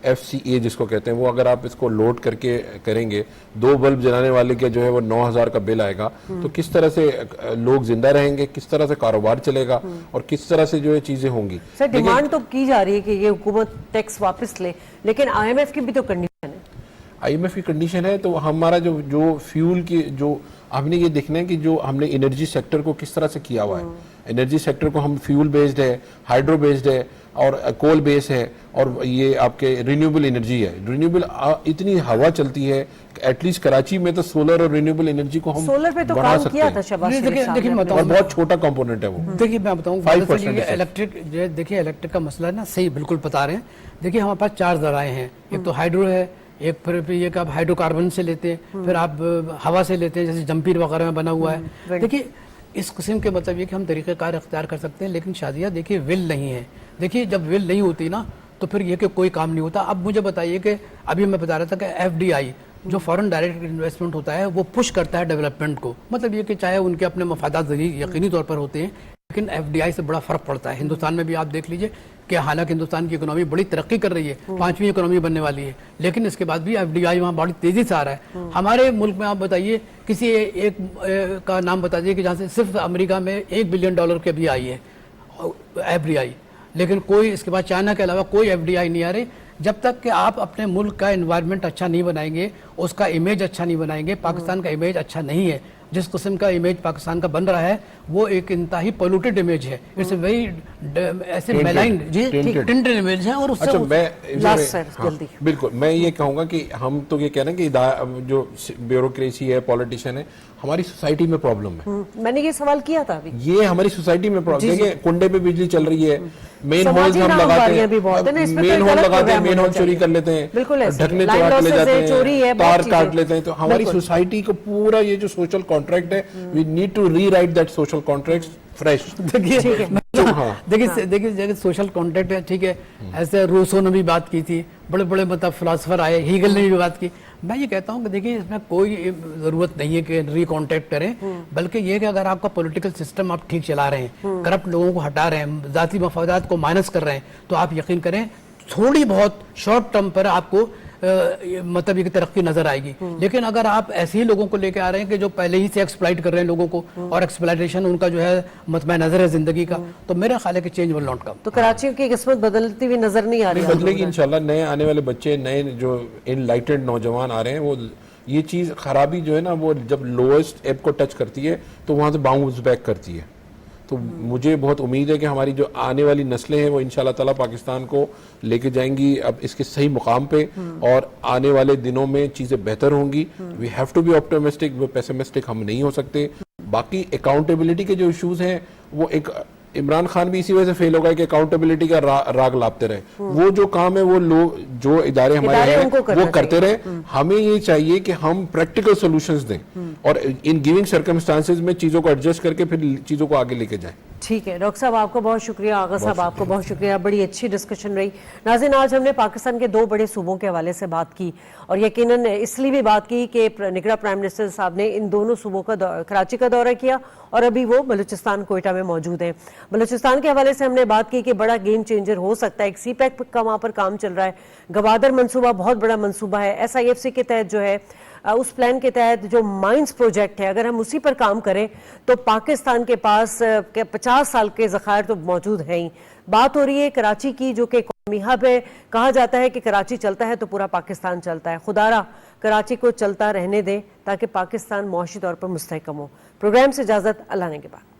FCA جس کو کہتے ہیں, وہ اگر آپ اس کو لوڈ کر کے کریں گے, 2 بلب جلانے والے کے جو ہے وہ 9,000 کا بل آئے گا. تو کس طرح سے لوگ زندہ رہیں گے, کس طرح سے کاروبار چلے گا, اور کس طرح سے جو ہے چیزیں ہوں گی. سر ڈیمانڈ تو کی جا رہی ہے کہ یہ حکومت ٹیکس واپس لے, لیکن IMF کی بھی تو کنڈیشن ہے. IMF کی کنڈیشن ہے, تو ہمارا جو فیول کی جو ہم نے یہ دیکھنا ہے کہ جو ہم نے انرجی سیکٹر کو کس طرح سے کیا ہوا ہے. انرجی سیکٹر کو ہم فیول بیسڈ ہے, ہائیڈرو بیسڈ ہے, اور کول بیس ہے, اور یہ آپ کے رینیوبل انرجی ہے. رینیوبل اتنی ہوا چلتی ہے ایٹ لیسٹ کراچی میں, تو سولر اور رینیوبل انرجی کو ہم سولر پہ تو کام کیا تھا شہباز شریف صاحب نے, اور بہت چھوٹا کمپوننٹ ہے وہ. دیکھیے میں بتاؤں 5% الیکٹرک, دیکھیے الیکٹرک کا مسئلہ ہے نا, صحیح بالکل بتا رہے ہیں. دیکھیے ہمارے پاس 4 ذرائع ہیں, ایک تو ہائیڈرو ہے, ایک پھر یہ کہ آپ ہائیڈرو کاربن سے لیتے ہیں, پھر آپ ہوا سے لیتے ہیں جیسے جمپیر وغیرہ میں بنا ہوا ہے. دیکھیے اس قسم کے مطلب یہ کہ ہم طریقہ کار اختیار کر سکتے ہیں, لیکن شادیہ دیکھیے ول نہیں ہے. دیکھیے جب ول نہیں ہوتی نا تو پھر یہ کہ کوئی کام نہیں ہوتا. اب مجھے بتائیے کہ ابھی میں بتا رہا تھا کہ FDI جو فارن ڈائریکٹ انویسٹمنٹ ہوتا ہے وہ پش کرتا ہے ڈیولپمنٹ کو, مطلب یہ کہ چاہے ان کے اپنے مفادات یقینی طور پر ہوتے ہیں, لیکن FDI سے بڑا فرق پڑتا ہے. ہندوستان میں بھی آپ دیکھ لیجئے کہ حالانکہ ہندوستان کی اکنامی بڑی ترقی کر رہی ہے, 5ویں اکنامی بننے والی ہے, لیکن اس کے بعد بھی FDI وہاں بڑی تیزی سے آ رہا ہے. ہمارے ملک میں آپ بتائیے کسی ایک کا نام بتا دیجیے کہ جہاں سے صرف امریکہ میں $1 بلین کے بھی آئی ہے FDI, لیکن کوئی اس کے بعد چائنا کے علاوہ کوئی FDI نہیں آ رہی. جب تک کہ آپ اپنے ملک کا انوائرمنٹ اچھا نہیں بنائیں گے, اس کا امیج اچھا نہیں بنائیں گے, پاکستان کا امیج اچھا نہیں ہے. جس قسم کا امیج پاکستان کا بن رہا ہے وہ ایک انتہائی پولوٹیڈ امیج ہے, اٹس اے ویری ایسے میلائن ٹنڈر امیج ہے. اور اس سے بالکل میں یہ کہوں گا کہ ہم تو یہ کہہ رہے ہیں کہ جو بیوروکریسی ہے, پولیٹیشین ہے, ہماری سوسائٹی میں پرابلم ہے. میں نے یہ سوال کیا تھا ابھی, یہ ہماری سوسائٹی میں پرابلم ہے. کنڈے پہ بجلی چل رہی ہے, مین ہولز ہم لگاتے ہیں, مین ہول لگاتے ہیں, مین ہول چوری کر لیتے ہیں, ڈھکنے چورا کے لے جاتے ہیں, تار کاٹ لیتے ہیں. تو ہماری سوسائٹی کو پورا یہ جو سوشل کانٹریکٹ ہے, we need to rewrite that social contract fresh. دیکھیے سوشل کانٹریکٹ ہے, ٹھیک ہے, ایسے روسو نے بھی بات کی تھی, بڑے بڑے مطلب فلاسفر آئے, ہیگل نے بھی بات کی. میں یہ کہتا ہوں کہ دیکھیے اس میں کوئی ضرورت نہیں ہے کہ ری کانٹیکٹ کریں, بلکہ یہ کہ اگر آپ کا پولیٹیکل سسٹم آپ ٹھیک چلا رہے ہیں, کرپٹ لوگوں کو ہٹا رہے ہیں, ذاتی مفادات کو مائنس کر رہے ہیں, تو آپ یقین کریں تھوڑی بہت شارٹ ٹرم پر آپ کو مطلب یہ ترقی نظر آئے گی. لیکن اگر آپ ایسے ہی لوگوں کو لے کے آ رہے ہیں کہ جو پہلے ہی سے ایکسپلائٹ کر رہے ہیں لوگوں کو, اور ایکسپلائٹیشن ان کا جو ہے مطمع نظر ہے زندگی کا, تو میرا خیال ہے کہ چینج ول ناٹ کم. تو کراچی کی قسمت بدلتی ہوئی نظر نہیں آ رہی, بدلے گی انشاءاللہ. نئے آنے والے بچے, نئے جو انلائٹنڈ نوجوان آ رہے ہیں, وہ یہ چیز خرابی جو ہے نا, وہ جب لوئسٹ ایپ کو ٹچ کرتی ہے تو وہاں سے باؤنس بیک کرتی ہے. تو مجھے بہت امید ہے کہ ہماری جو آنے والی نسلیں ہیں وہ انشاءاللہ تعالیٰ پاکستان کو لے کے جائیں گی اب اس کے صحیح مقام پہ, اور آنے والے دنوں میں چیزیں بہتر ہوں گی. We have to be optimistic, وہ پیسمسٹک ہم نہیں ہو سکتے. باقی اکاؤنٹیبلٹی کے جو ایشوز ہیں, وہ ایک عمران خان بھی اسی وجہ سے فیل ہو گئے کہ اکاؤنٹیبلٹی کا راگ لاپتے رہے. وہ جو کام ہے وہ لوگ جو ادارے ہمارے ہیں وہ کرتے رہے. ہمیں یہ چاہیے کہ ہم پریکٹیکل سولوشنز دیں, اور ان گیونگ سرکمسٹانسز میں چیزوں کو ایڈجسٹ کر کے پھر چیزوں کو آگے لے کے جائیں. ٹھیک ہے ڈاکٹر صاحب، آپ کا بہت شکریہ، آغا صاحب آپ کا بہت شکریہ، بڑی اچھی ڈسکشن رہی۔ ناظرین، آج ہم نے پاکستان کے 2 بڑے صوبوں کے حوالے سے بات کی، اور یقیناً اس لیے بھی بات کی کہ نگراں پرائم منسٹر صاحب نے ان دونوں صوبوں کا کراچی کا دورہ کیا، اور ابھی وہ بلوچستان کوئٹہ میں موجود ہیں۔ بلوچستان کے حوالے سے ہم نے بات کی کہ بڑا گیم چینجر ہو سکتا ہے، ایک سی پیک کا وہاں پر کام چل رہا ہے، گوادر منصوبہ بہت بڑا منصوبہ ہے، SIFC کے تحت جو ہے اس پلان کے تحت جو مائنز پروجیکٹ ہے، اگر ہم اسی پر کام کریں تو پاکستان کے پاس 50 سال کے ذخائر تو موجود ہیں ہی۔ بات ہو رہی ہے کراچی کی، جو کہ قومی ہب ہے، کہا جاتا ہے کہ کراچی چلتا ہے تو پورا پاکستان چلتا ہے۔ خدا را کراچی کو چلتا رہنے دیں تاکہ پاکستان معاشی طور پر مستحکم ہو۔ پروگرام سے اجازت، اللہ نے کے بعد۔